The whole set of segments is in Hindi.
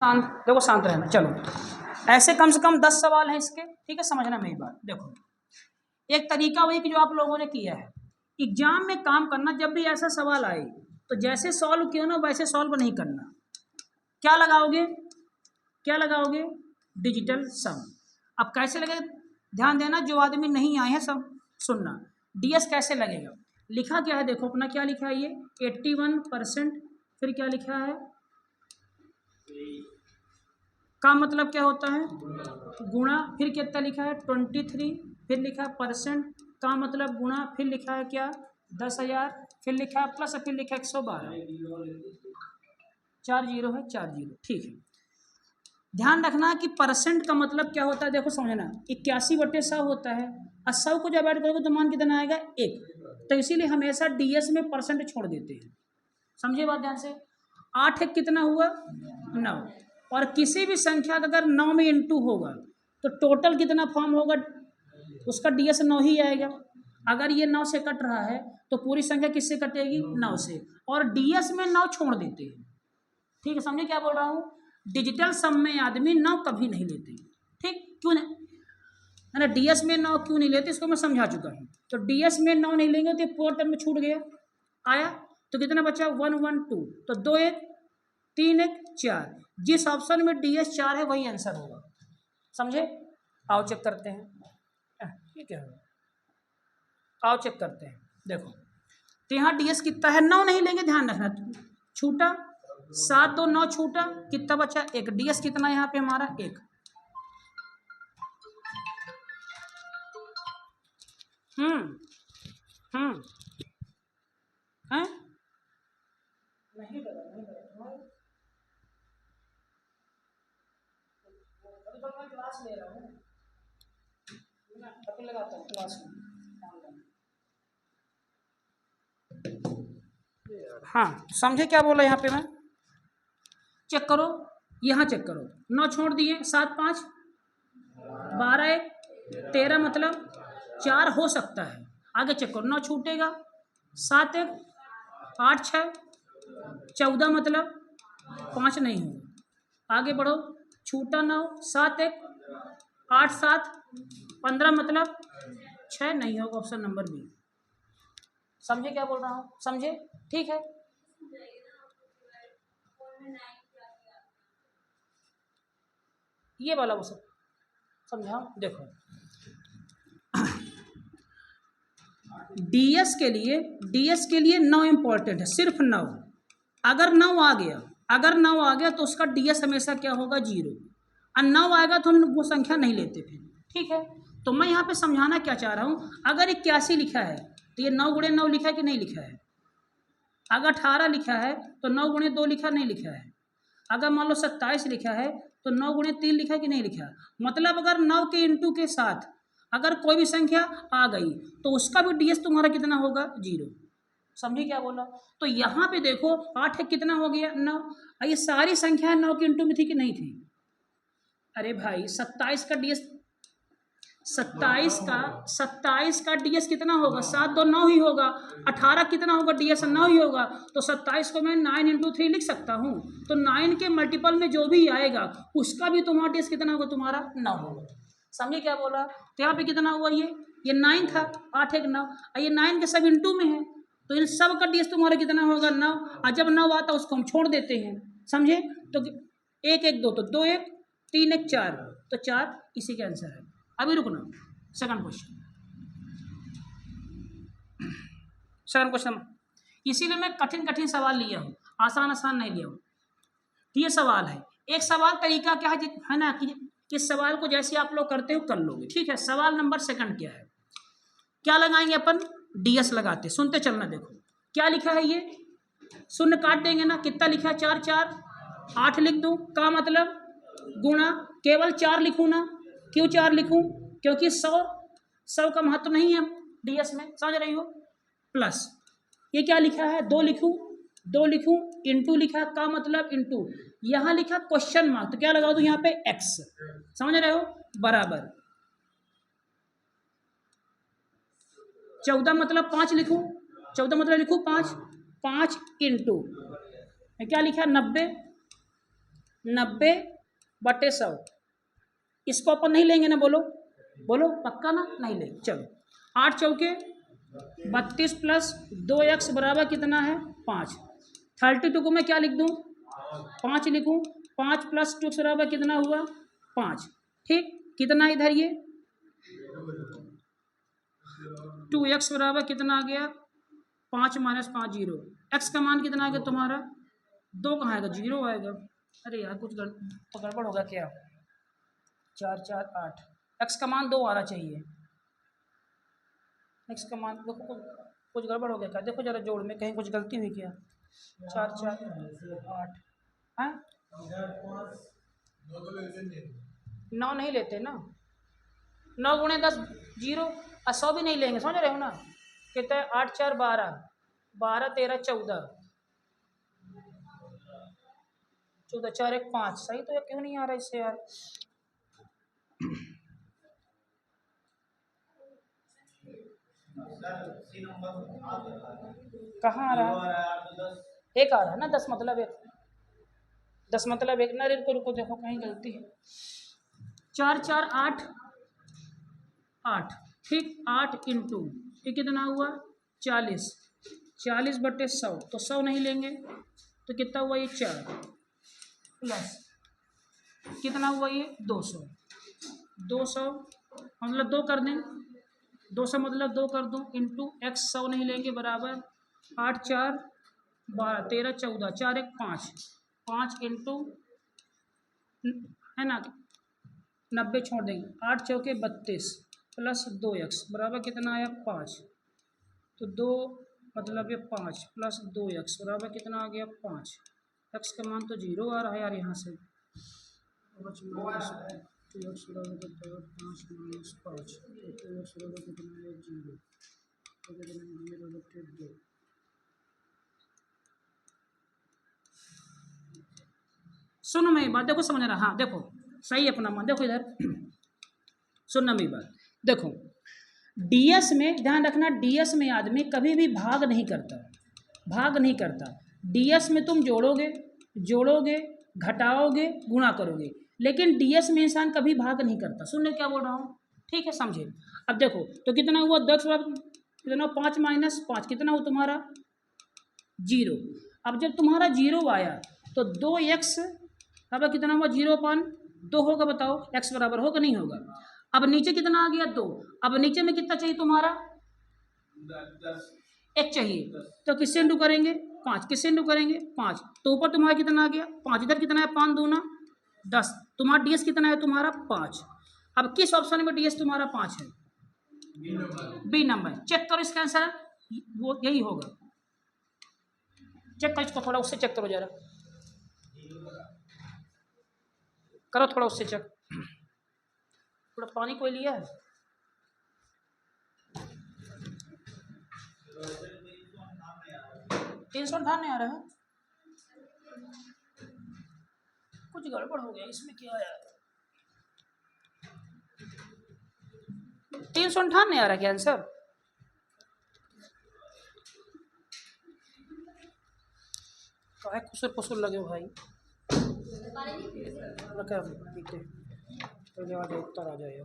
शांत, देखो शांत रहना। चलो ऐसे कम से कम 10 सवाल हैं इसके, ठीक है, समझना मेरी बात। देखो एक तरीका वही कि जो आप लोगों ने किया है, एग्जाम में काम करना, जब भी ऐसा सवाल आए तो जैसे सॉल्व किया ना वैसे सॉल्व नहीं करना। क्या लगाओगे, क्या लगाओगे, डिजिटल सम। अब कैसे लगेगा, ध्यान देना, जो आदमी नहीं आए हैं सब सुनना। डीएस कैसे लगेगा, लिखा क्या है, देखो अपना क्या लिखा है, ये 81%, फिर क्या लिखा है, का मतलब क्या होता है, गुणा, फिर कितना लिखा है 23, फिर लिखा है परसेंट, का मतलब गुणा, फिर लिखा है क्या 10,000, फिर लिखा है प्लस, फिर लिखा है 112, 4 जीरो है, 4 जीरो, ठीक है। ध्यान रखना कि परसेंट का मतलब क्या होता है, देखो समझना, 81/100 होता है, और 100 को जब ऐड करोगे तो मान कितना आएगा 1, तो इसीलिए हमेशा डीएस में परसेंट छोड़ देते हैं, समझे बात ध्यान से। 8 एक कितना हुआ 9, और किसी भी संख्या का अगर 9 में इंटू होगा तो टोटल कितना फॉर्म होगा, उसका डीएस 9 ही आएगा। अगर ये 9 से कट रहा है तो पूरी संख्या किससे कटेगी, 9 से, और डीएस में 9 छोड़ देते हैं, ठीक है, समझे क्या बोल रहा हूँ। डिजिटल सम में आदमी 9 कभी नहीं लेते, ठीक, क्यों नहीं, है ना, डीएस में 9 क्यों नहीं लेते इसको मैं समझा चुका हूँ। तो डीएस में 9 नहीं लेंगे तो पूरा टर्म में छूट गया, आया तो कितना बचा 1 1 2, तो 2 1 3 1 4, जिस ऑप्शन में डीएस 4 है वही आंसर होगा, समझे। आओ चेक करते हैं, ठीक है, आओ चेक करते हैं। देखो तो यहाँ डीएस कितना है, 9 नहीं लेंगे, ध्यान रखना, छूटा 7 2 9 छूटा, कितना बचा 1, डीएस कितना यहाँ पे हमारा 1। हम्म हैं, नहीं डरा, नहीं डरा, अभी तो मैं क्लास ले रहा हूँ, अभी लगाता हूँ क्लास में। हाँ समझे क्या बोला यहाँ पे मैं, चेक करो, यहाँ चेक करो, 9 छोड़ दिए, 7 5 12 1 13, मतलब 4 हो सकता है, आगे चेक करो, 9 छूटेगा, 7 1 8 6 14, मतलब 5 नहीं होगा, आगे बढ़ो, छूटा 9 7 1 8 7 15, मतलब 6 नहीं होगा, ऑप्शन नंबर बी, समझे क्या बोल रहा हूँ, समझे, ठीक है। ये वाला वो सब समझा, देखो डीएस के लिए 9 इंपॉर्टेंट है, सिर्फ 9, अगर 9 आ गया, अगर 9 आ गया तो उसका डीएस हमेशा क्या होगा 0, और 9 आएगा तो हम वो संख्या नहीं लेते फिर, ठीक है। तो मैं यहाँ पे समझाना क्या चाह रहा हूँ, अगर 81 लिखा है तो ये 9 गुणे 9 लिखा है कि नहीं लिखा है, अगर 18 लिखा है तो 9 गुणे 2 लिखा नहीं लिखा है, अगर मान लो 27 लिखा है तो 9 गुणे 3 लिखा है कि नहीं लिखा, मतलब अगर 9 के इंटू के साथ अगर कोई भी संख्या आ गई तो उसका भी डीएस तुम्हारा कितना होगा 0, समझे क्या बोला। तो यहाँ पे देखो 8 कितना हो गया 9, ये सारी संख्या 9 के इंटू में थी कि नहीं थी, अरे भाई 27 का डीएस, 27 का डीएस कितना होगा, 7 2 9 ही होगा, 18 कितना होगा डीएस 9 ही होगा, तो 27 को मैं 9 इंटू 3 लिख सकता हूँ, तो 9 के मल्टीपल में जो भी आएगा उसका भी तुम्हारा डीएस कितना होगा, तुम्हारा 9 होगा, समझे क्या बोला। तो यहाँ पे कितना हुआ, ये 9 था, 8 1 9, ये 9 के सब इंटू में है, तो इन सब का डीएस तुम्हारा कितना होगा 9, और जब 9 आता है उसको हम छोड़ देते हैं, समझे। तो 1 1 2, तो 2 1 3 1 4, तो 4 इसी का आंसर है। अभी रुकना, सेकंड क्वेश्चन, सेकंड क्वेश्चन, इसीलिए मैं कठिन कठिन सवाल लिया हूँ, आसान आसान नहीं लिया हूँ। ये सवाल है, एक सवाल तरीका क्या है ना, कि इस सवाल को जैसे आप लोग करते हो कर लोगे, ठीक है। सवाल नंबर सेकंड क्या है, क्या लगाएंगे अपन, डीएस लगाते, सुनते चलना, देखो क्या लिखा है, ये शून्य काट देंगे ना, कितना लिखा है 4 4 8 लिख दूं, का मतलब गुणा, केवल 4 लिखूं ना, क्यों 4 लिखूं, क्योंकि 100 का महत्व नहीं है डीएस में, समझ रही हो, प्लस ये क्या लिखा है 2 लिखूं, 2 लिखूं, इंटू लिखा, का मतलब इंटू, यहाँ लिखा क्वेश्चन मार्क, तो क्या लगा दूं यहाँ पे एक्स, समझ रहे हो, बराबर 14 मतलब 5 लिखूं, 14 मतलब लिखूं 5 5 इंटू क्या लिखा 90 90/100। इसको अपन नहीं लेंगे ना, बोलो बोलो पक्का ना, नहीं लेंगे। चलो 8 चौके 32 प्लस 2x बराबर कितना है 5। 32 को मैं क्या लिख दूँ 5 लिखूँ। 5 प्लस 2 बराबर कितना हुआ 5। ठीक, कितना इधर ये 2x बराबर कितना आ गया 5 - 5 0। x का मान कितना आ गया तुम्हारा 2, कहाँ आएगा 0 आएगा। अरे यार कुछ तो गड़बड़ होगा क्या। 4 4 8, x का मान 2 आना चाहिए। x का मान देखो कुछ गड़बड़ हो गया क्या, देखो जरा जोड़ में कहीं कुछ गलती हुई क्या। 4 4 8 हाँ 9 नहीं लेते ना, 9 गुणे 10 0 और 100 भी नहीं लेंगे, समझ रहे हो ना। कितना है 8 4 12, 12 13 14, 14 4 1 5। सही तो, क्यों नहीं आ रहा इससे यार। कहाँ आ रहा है, एक आ रहा है ना 10 मतलब 1, 10 मतलब 1 ना। रुको रुको देखो कहीं गलती है। 4 4 8 8, ठीक 8 इंटू ये कितना हुआ 40, 40/100 तो 100 नहीं लेंगे तो कितना हुआ ये 4 प्लस कितना हुआ ये 200, 200 मतलब 2 कर दें, 200 मतलब 2 कर दूँ इंटू x 100 नहीं लेंगे बराबर 8 4 12 13 14 4 1 5, 5 इंटू है ना 90 छोड़ देंगे 8 चौके 32 प्लस 2x बराबर कितना आया 5। तो 2 मतलब ये 5 प्लस 2x बराबर कितना आ गया 5। x का मान तो 0 आ रहा है यार यहाँ से। 5 - 2x बराबर 5 - 5 तो 2x बराबर कितना है 0, तो कितना 0/2। सुनो मेरी बात, देखो समझ रहा, हाँ देखो सही अपना मान देखो इधर सुनना मेरी बात। देखो डीएस में ध्यान रखना, डीएस में आदमी कभी भी भाग नहीं करता, भाग नहीं करता। डीएस में तुम जोड़ोगे जोड़ोगे घटाओगे गुणा करोगे, लेकिन डीएस में इंसान कभी भाग नहीं करता। सुनने क्या बोल रहा हूँ, ठीक है समझे। अब देखो तो कितना हुआ 10 कितना 5 - 5 कितना हुआ तुम्हारा 0। अब जब तुम्हारा 0 आया तो 2x अब कितना हुआ 0/2 होगा, बताओ x बराबर होगा नहीं होगा। अब नीचे कितना आ गया 2, अब नीचे में कितना चाहिए तुम्हारा 1 चाहिए, तो किससे इंटू करेंगे 5, किससे इंटू करेंगे 5, तो ऊपर तुम्हारा कितना आ गया 5, इधर कितना है 5 दूना 10, तुम्हारा डीएस कितना है तुम्हारा 5। अब किस ऑप्शन में डीएस तुम्हारा 5 है बी नंबर। चेक करो इसका आंसर वो यही होगा, चेक करो इसको थोड़ा उससे चेक करो जरा, करो थोड़ा उससे चेक। थोड़ा पानी कोई लिया है 358 नहीं आ रहा है, कुछ गड़बड़ हो गया इसमें क्या यार। 358 नहीं आ रहा क्या आंसर, काहे कुसुर पुसुर लगे हो भाई। क्या दिखते पहले आ जाए उत्तर आ जाए।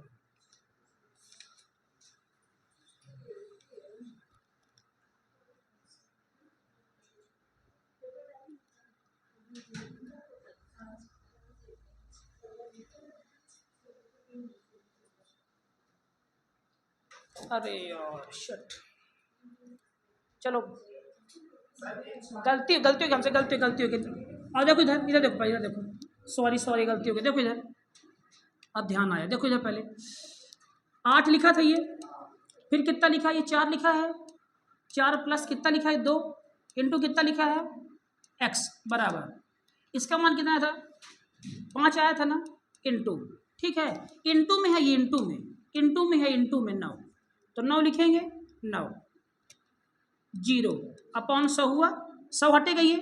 अरे यार शिट, चलो गलती गलती होगी हमसे, गलती होगी। और देखो इधर इधर देखो भाई, इधर देखो, सॉरी सॉरी गलती हो गई, देखो इधर अब ध्यान आया, देखो इधर पहले 8 लिखा था ये, फिर कितना लिखा है ये 4 लिखा है, 4 प्लस कितना लिखा है 2 इंटू कितना लिखा है x बराबर इसका मान कितना था 5 आया था ना इंटू, ठीक है इंटू में है ये, इंटू में है इंटू में 9, तो 9 लिखेंगे 9 0 अपॉन 100 हुआ, 100 हटेगा ये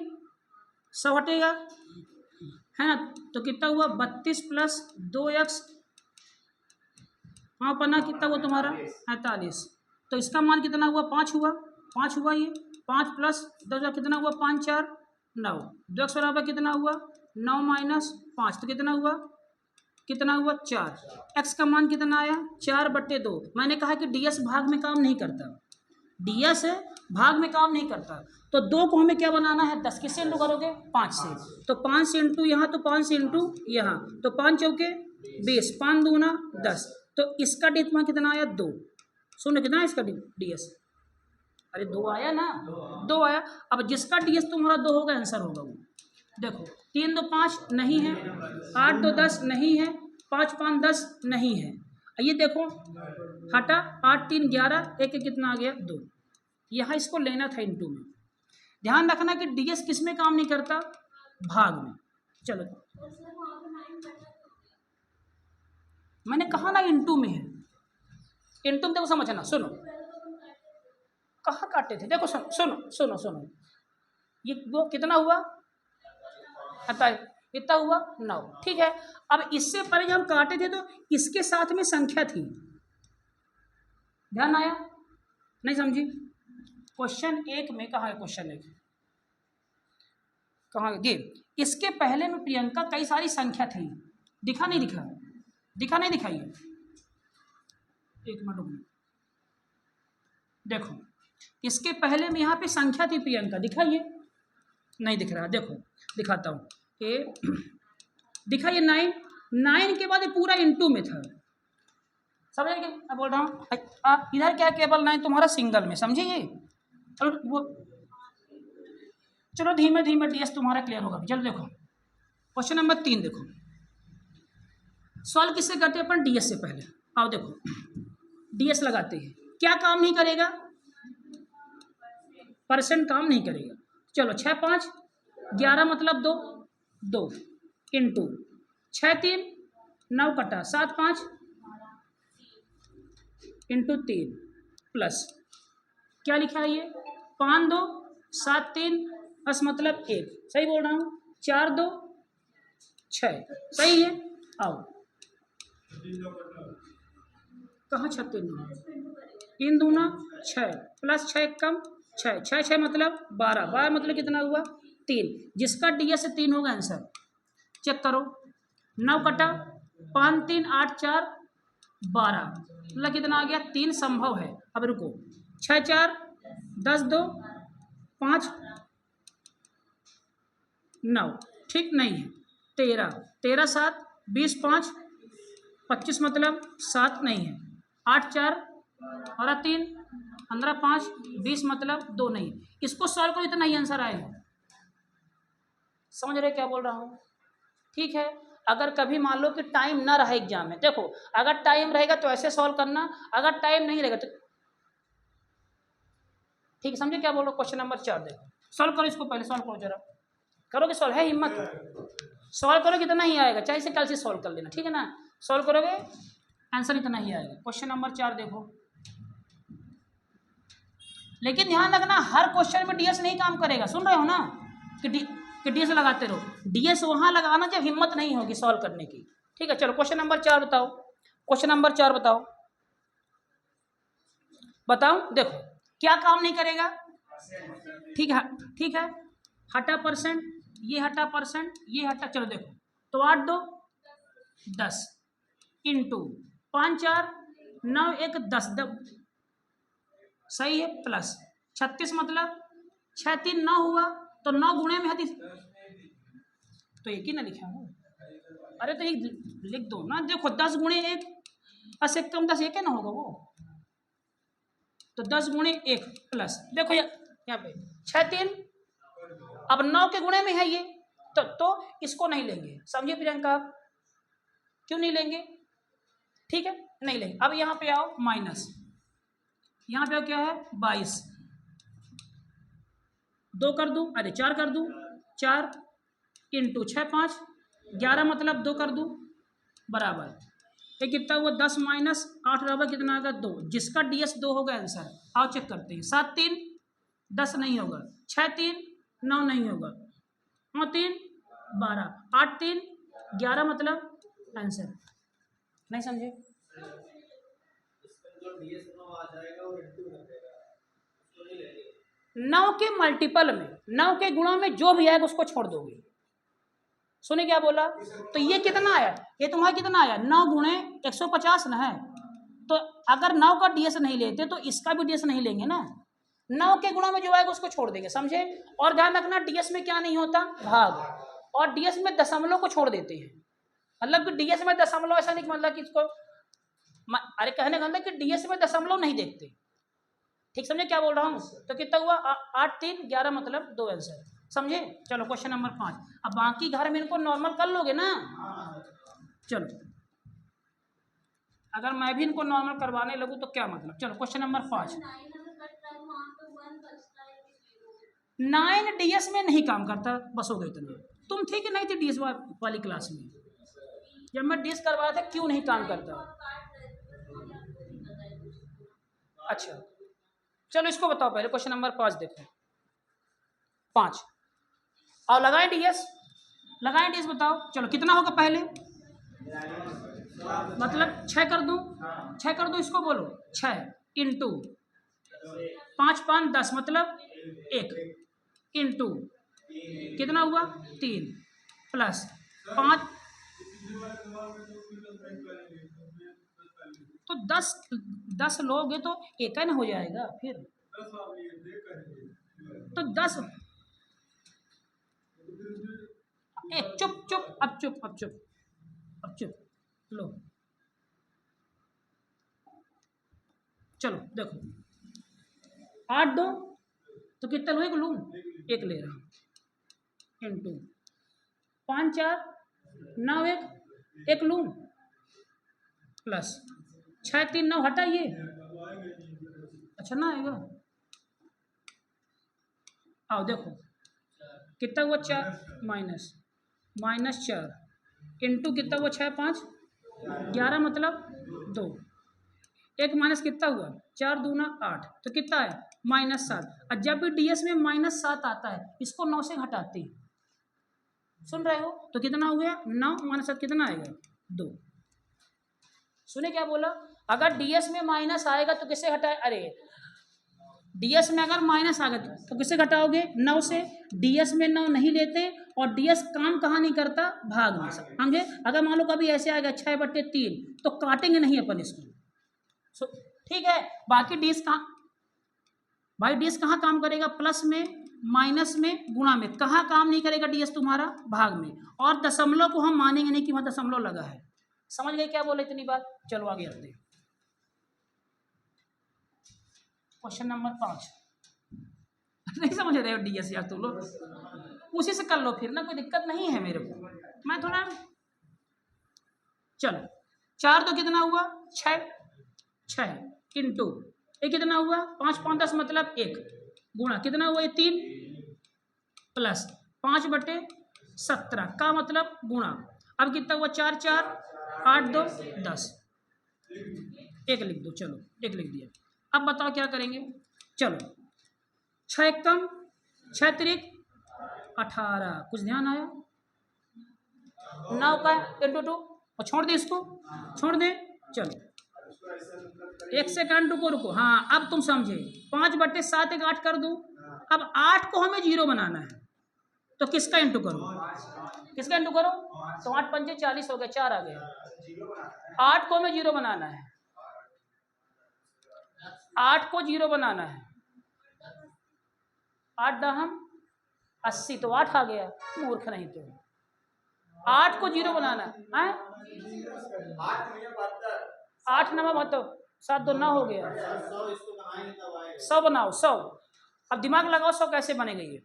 100 हटेगा है ना, तो कितना हुआ 32 प्लस 2x, हाँ पन्ना कितना हुआ तुम्हारा 45, तो इसका मान कितना हुआ 5 हुआ, 5 हुआ ये 5 प्लस 2 कितना हुआ 5 4 9, 2x बराबर कितना हुआ 9 माइनस 5 तो कितना हुआ 4। x का मान कितना आया 4/2। मैंने कहा कि ds भाग में काम नहीं करता, ds है भाग में काम नहीं करता, तो 2 को हमें क्या बनाना है 10 किससे इंटू करोगे 5 से, तो 5 से इंटू यहाँ तो 5 से इंटू यहाँ, तो 5 चौके 20, 5 दूना 10, तो इसका डी कितना आया 2। सुनो कितना है इसका ds, अरे 2 आया ना, 2 आया। अब जिसका ds तुम्हारा 2 होगा आंसर होगा वो। देखो 3 2 5 नहीं है, 8 2 10 नहीं है, 5 5 10 नहीं है, ये देखो हटा 8 3 11, एक कितना आ गया 2। यहाँ इसको लेना था इंटू में। ध्यान रखना कि ds किस में काम नहीं करता भाग में। चलो मैंने कहा ना इंटू में है, इंटू में देखो समझना, सुनो कहाँ काटे थे, देखो सुनो सुनो सुनो सुनो, ये वो कितना हुआ इतना हुआ 9, ठीक है। अब इससे पहले जब हम काटे थे तो इसके साथ में संख्या थी, ध्यान आया नहीं समझी। क्वेश्चन 1 में कहाँ है, क्वेश्चन 1 कहाँ ये, इसके पहले में प्रियंका कई सारी संख्या थी, दिखा नहीं दिखा, दिखा नहीं दिखाई, एक मिनट देखो, इसके पहले में यहाँ पे संख्या थी प्रियंका, दिखाइए नहीं दिख रहा, देखो दिखाता हूँ, ये दिखाइए 9, 9 के बाद ये पूरा इंटू में था, समझ गए मैं बोल रहा हूँ। आप इधर क्या केवल 9 तुम्हारा सिंगल में, समझे ये, चलो वो चलो धीमे धीमे ds तुम्हारा क्लियर होगा। चलो देखो क्वेश्चन नंबर 3 देखो, सॉल्व किससे करते हैं अपन ds से पहले, आओ देखो ds लगाते हैं, क्या काम नहीं करेगा परसेंट काम नहीं करेगा। चलो 6 5 11 मतलब 2 2 इंटू 6 3 9 कटा 7 5 इंटू 3 प्लस क्या लिखा है ये 5 2 7 3 बस मतलब 1, सही बोल रहा हूँ, 4 2 6 सही है। आओ कहाँ 36 3 दूना 6 प्लस 6 कम 6 6 6 मतलब 12 12 मतलब कितना हुआ 3, जिसका ds 3 होगा आंसर। चेक करो 9 कटा 5 3 8 4 12 मतलब कितना आ गया 3 संभव है। अब रुको 6 4 10 2 5 9 ठीक नहीं है, 13 13 7 20 5 25 मतलब 7 नहीं है, 8 4 और 3 15 5 20 मतलब 2 नहीं, इसको सॉल्व करो इतना ही आंसर आएगा। समझ रहे क्या बोल रहा हूँ, ठीक है। अगर कभी मान लो कि टाइम ना रहे एग्जाम में, देखो अगर टाइम रहेगा तो ऐसे सॉल्व करना, अगर टाइम नहीं रहेगा तो ठीक है, समझे क्या बोल रहा हूँ। क्वेश्चन नंबर 4 देखो, सॉल्व करो इसको, पहले सॉल्व करो जरा, करोगे सॉल्व, है हिम्मत, सॉल्व करोगे इतना ही आएगा, चाहे इसे कल से सॉल्व कर लेना, ठीक है ना, सॉल्व करोगे आंसर इतना ही आएगा। क्वेश्चन नंबर 4 देखो, लेकिन ध्यान रखना हर क्वेश्चन में ds नहीं काम करेगा, सुन रहे हो ना, कि ds लगाते रहो, ds वहां लगाना जब हिम्मत नहीं होगी सॉल्व करने की, ठीक है। चलो क्वेश्चन नंबर 4 बताओ, क्वेश्चन नंबर 4 बताओ, बताओ देखो क्या काम नहीं करेगा, ठीक है ठीक है, हटा परसेंट, ये हटा परसेंट, ये हटा, चलो देखो तो 8 2 10 इंटू 5 4 9 1 10 सही है, प्लस 36 मतलब 6 3 9 हुआ, तो 9 गुणे में है तो एक ही ना लिखा हूँ, अरे तो एक लिख दो ना, देखो 10 गुणे 1 10 1 कम 10 1 है ना होगा वो, तो 10 गुणे 1 प्लस देखो यहाँ पे 6 3, अब 9 के गुणे में है ये, तो इसको नहीं लेंगे, समझिए प्रियंका आप क्यों नहीं लेंगे, ठीक है नहीं लेंगे। अब यहाँ पे आओ माइनस, यहाँ पे क्या है 22, 2 कर दूं, अरे 4 कर दूं, 4 इंटू 6 5 11 मतलब 2 कर दूं बराबर, ये कितना हुआ 10 माइनस 8 बराबर कितना आएगा 2, जिसका ds 2 होगा आंसर। आओ चेक करते हैं, 7 3 10 नहीं होगा, 6 3 9 नहीं होगा, 9 3 12, 8 3 11 मतलब आंसर। नहीं समझे, 9 के मल्टीपल में, 9 के गुणा में जो भी आएगा उसको छोड़ दोगे। सुने क्या बोला? तो ये कितना आया, ये तुम्हारा कितना आया, 9 गुणे 150 ना है। तो अगर 9 का डीएस नहीं लेते तो इसका भी डीएस नहीं लेंगे ना, 9 के गुणा में जो आएगा उसको छोड़ देंगे, समझे? और ध्यान रखना डीएस में क्या नहीं होता, भाग, और डीएस में दशमलव को छोड़ देते हैं। मतलब कि डीएस में दशमलव ऐसा नहीं, मतलब कि इसको अरे कहने का मतलब कि डीएस में दशमलव नहीं देखते, ठीक समझे क्या बोल रहा हूँ? तो कितना हुआ, 8 3 11, मतलब 2 आंसर, समझे? चलो क्वेश्चन नंबर 5। अब बाकी घर में इनको नॉर्मल कर लोगे ना। चलो अगर मैं भी इनको नॉर्मल करवाने लगूँ तो क्या मतलब। चलो क्वेश्चन नंबर 5। 9 डीएस में नहीं काम करता, बस हो गई इतना। तुम ठीक है नहीं थी डीएस वाली क्लास में, जब मैं डीएस करवाया था क्यों नहीं काम करता। अच्छा चलो इसको बताओ पहले, क्वेश्चन नंबर 5 देखो, 5 और लगाएं डीएस, लगाएं डीएस, बताओ चलो कितना होगा पहले, मतलब 6 कर दूं, 6 कर दूं, इसको बोलो 6 इंटू 5 5 10, मतलब 1 इंटू कितना हुआ 3 प्लस 5, तो 10 लोगे तो एक न हो जाएगा फिर, तो 10 एक, चुप चुप, अब चुप, अब चुप, अब चुप, लो चलो देखो 8 2 तो कितना लो, एक लूँ, एक ले रहा हूँ, इंटू 5 4 9 1 एक लूँ, प्लस 6 3 9 हटाइए, अच्छा ना आएगा, आओ देखो कितना हुआ 4 माइनस 4 इंटू कितना हुआ 6 5 11, मतलब 2, एक माइनस कितना हुआ 4 दूना 8, तो कितना है -7। और जब भी डीएस में -7 आता है इसको 9 से घटाते हैं, सुन रहे हो? तो कितना हो गया 9 -7 कितना आएगा 2। सुने क्या बोला, अगर डीएस में माइनस आएगा तो किससे घटाए, अरे डीएस में अगर माइनस आ गया तो किससे घटाओगे 9 से, डीएस में 9 नहीं लेते, और डीएस काम कहाँ नहीं करता, भाग में, समझे? अगर मान लो कभी ऐसे आएगा 6/3 तो काटेंगे नहीं अपन इसको, ठीक है? बाकी डीएस कहाँ, भाई डीएस कहाँ काम करेगा, प्लस में, माइनस में, गुणा में, कहाँ काम नहीं करेगा डीएस तुम्हारा, भाग में। और दशमलव को हम मानेंगे नहीं कि वहां दशमलव लगा है, समझ गए क्या बोले इतनी बात? चलो आगे आते हैं, क्वेश्चन नंबर 5। नहीं समझ रहे हो डीएस यार तुम लोग, उसी से कर लो फिर ना, कोई दिक्कत नहीं है मेरे को, मैं थोड़ा, चलो 4 तो कितना हुआ 6 इंटू ये कितना हुआ 5 5 10, मतलब 1 गुणा कितना हुआ ये 3 प्लस 5/17 का मतलब गुणा, अब कितना हुआ 4 4 8 2 10, एक लिख दो, चलो एक लिख दिया। अब बताओ क्या करेंगे, चलो 6 कम 6 3 18, कुछ ध्यान आया, 9 का इंटू 2, और छोड़ दे इसको, छोड़ दे, चलो 1 सेकंड रुको रुको, हाँ अब तुम समझे, 5/7 1 8 कर दूं, अब 8 को हमें 0 बनाना है, तो किसका इंटू करो, किसका इंटू करो, तो 8 5 40 हो गया, 4 आ गया, 8 को हमें 0 बनाना है, 8 को 0 बनाना है, 8 दहम 80, तो 8 आ गया, मूर्ख नहीं तो, 8 को 0 बनाना है, 8 9 72, 7 2 9 हो गया, 100 बनाओ 100, अब दिमाग लगाओ 100 कैसे बनेगा ये,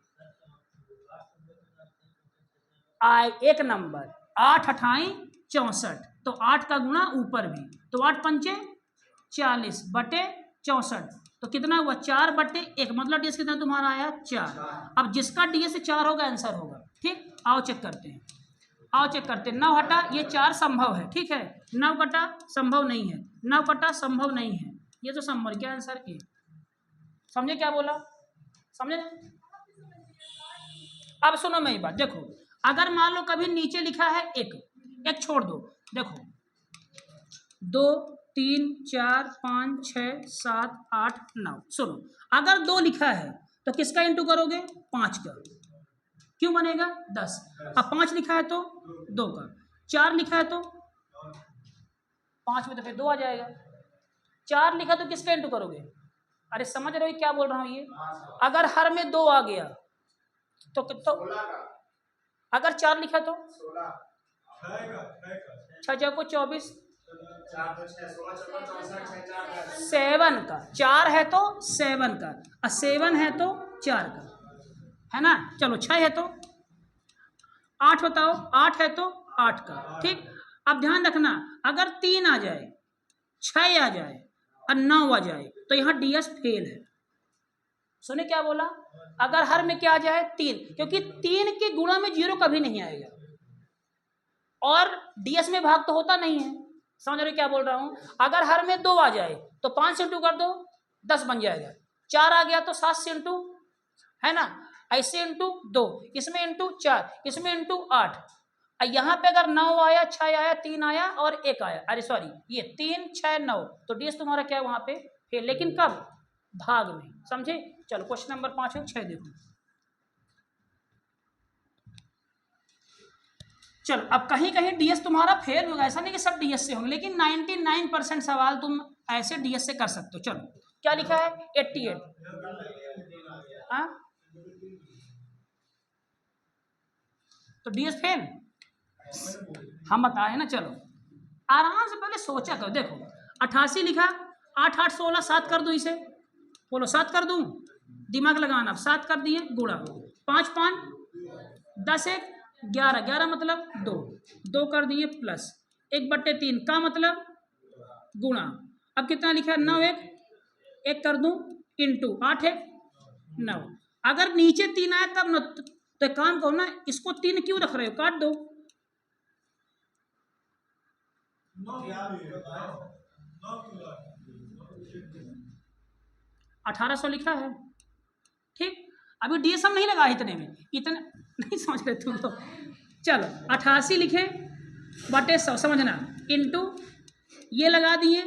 एक नंबर 8 8 64, तो 8 का गुणा ऊपर भी, तो 8 पंचे 40 बटे 64, तो कितना हुआ 4/1, मतलब डीएस कितना तुम्हारा आया 4। अब जिसका डीएस 4 होगा आंसर होगा, ठीक? आओ चेक करते हैं, आओ चेक करते हैं, 9 हटा ये 4 संभव है, ठीक है, 9 कटा संभव नहीं है, 9 कटा संभव नहीं है, ये तो संभव, क्या आंसर ए, समझे क्या बोला, समझे? अब सुनो मेरी बात, देखो अगर मान लो कभी नीचे लिखा है एक छोड़ दो, देखो 2 3 4 5 6 7 8 9, सुनो अगर 2 लिखा है तो किसका इंटू करोगे? 5 का। क्यों बनेगा? 10। अब 5 लिखा है तो 2 का, 4 लिखा है तो 5 में तो फिर 2 आ जाएगा। 4 लिखा तो किसका इंटू करोगे? अरे समझ रहे हो क्या बोल रहा हूँ ये? अगर हर में 2 आ गया तो अगर 4 लिखा तो 6 को 24, 7 का। 4 है तो 7 का, और 7 है तो 4 का, है ना। चलो 6 है तो 8 बताओ, 8 है तो 8 का। ठीक, अब ध्यान रखना, अगर 3 आ जाए, 6 आ जाए और 9 आ जाए तो यहाँ डीएस फेल है। सुने क्या बोला? अगर हर में क्या आ जाए? 3, क्योंकि 3 के गुणा में 0 कभी नहीं आएगा, और डीएस में भाग तो होता नहीं है। समझ रहे क्या बोल रहा हूं? अगर हर में 2 आ जाए तो 5 से इंटू कर दो, 10 बन जाएगा। 4 आ गया तो 7 से इंटू, है ना, ऐसे इंटू 2, इसमें इंटू 4, इसमें इंटू 8। यहाँ पे अगर 9 आया, 6 आया, 3 आया और 1 आया, अरे सॉरी, ये 3, 6, 9, तो डीएस तुम्हारा क्या है? वहां पे फेल। लेकिन कब? भाग में। समझे? चलो क्वेश्चन नंबर 5 और 6 देखो। चलो, अब कहीं कहीं डीएस तुम्हारा फेल होगा, ऐसा नहीं कि सब डीएस से होंगे, लेकिन 99% सवाल तुम ऐसे डीएस से कर सकते हो। चलो क्या लिखा है? 88। हाँ, तो डीएस फेल हम बताए ना। चलो आराम से पहले सोचा करो। देखो 88 लिखा, 8 8 16, 7 कर दूं इसे, बोलो 7 कर दूं, दिमाग लगाना। अब 7 कर दिए, गुणा 5 5 10 1 11, 11 मतलब 2, 2 कर दिए प्लस 1/3 का मतलब गुणा। अब कितना लिखा है? 9 1, 1 कर दूं इंटू 8 1 9। अगर नीचे 3 आया तब न, तो काम करो ना, इसको 3 क्यों रख रहे हो? काट दो। 1800 लिखा है। ठीक, अभी डीएसएम नहीं लगा इतने में, इतने नहीं समझ रहे तुम लोग। चलो 88 लिखे बटे 100, समझना, इंटू ये लगा दिए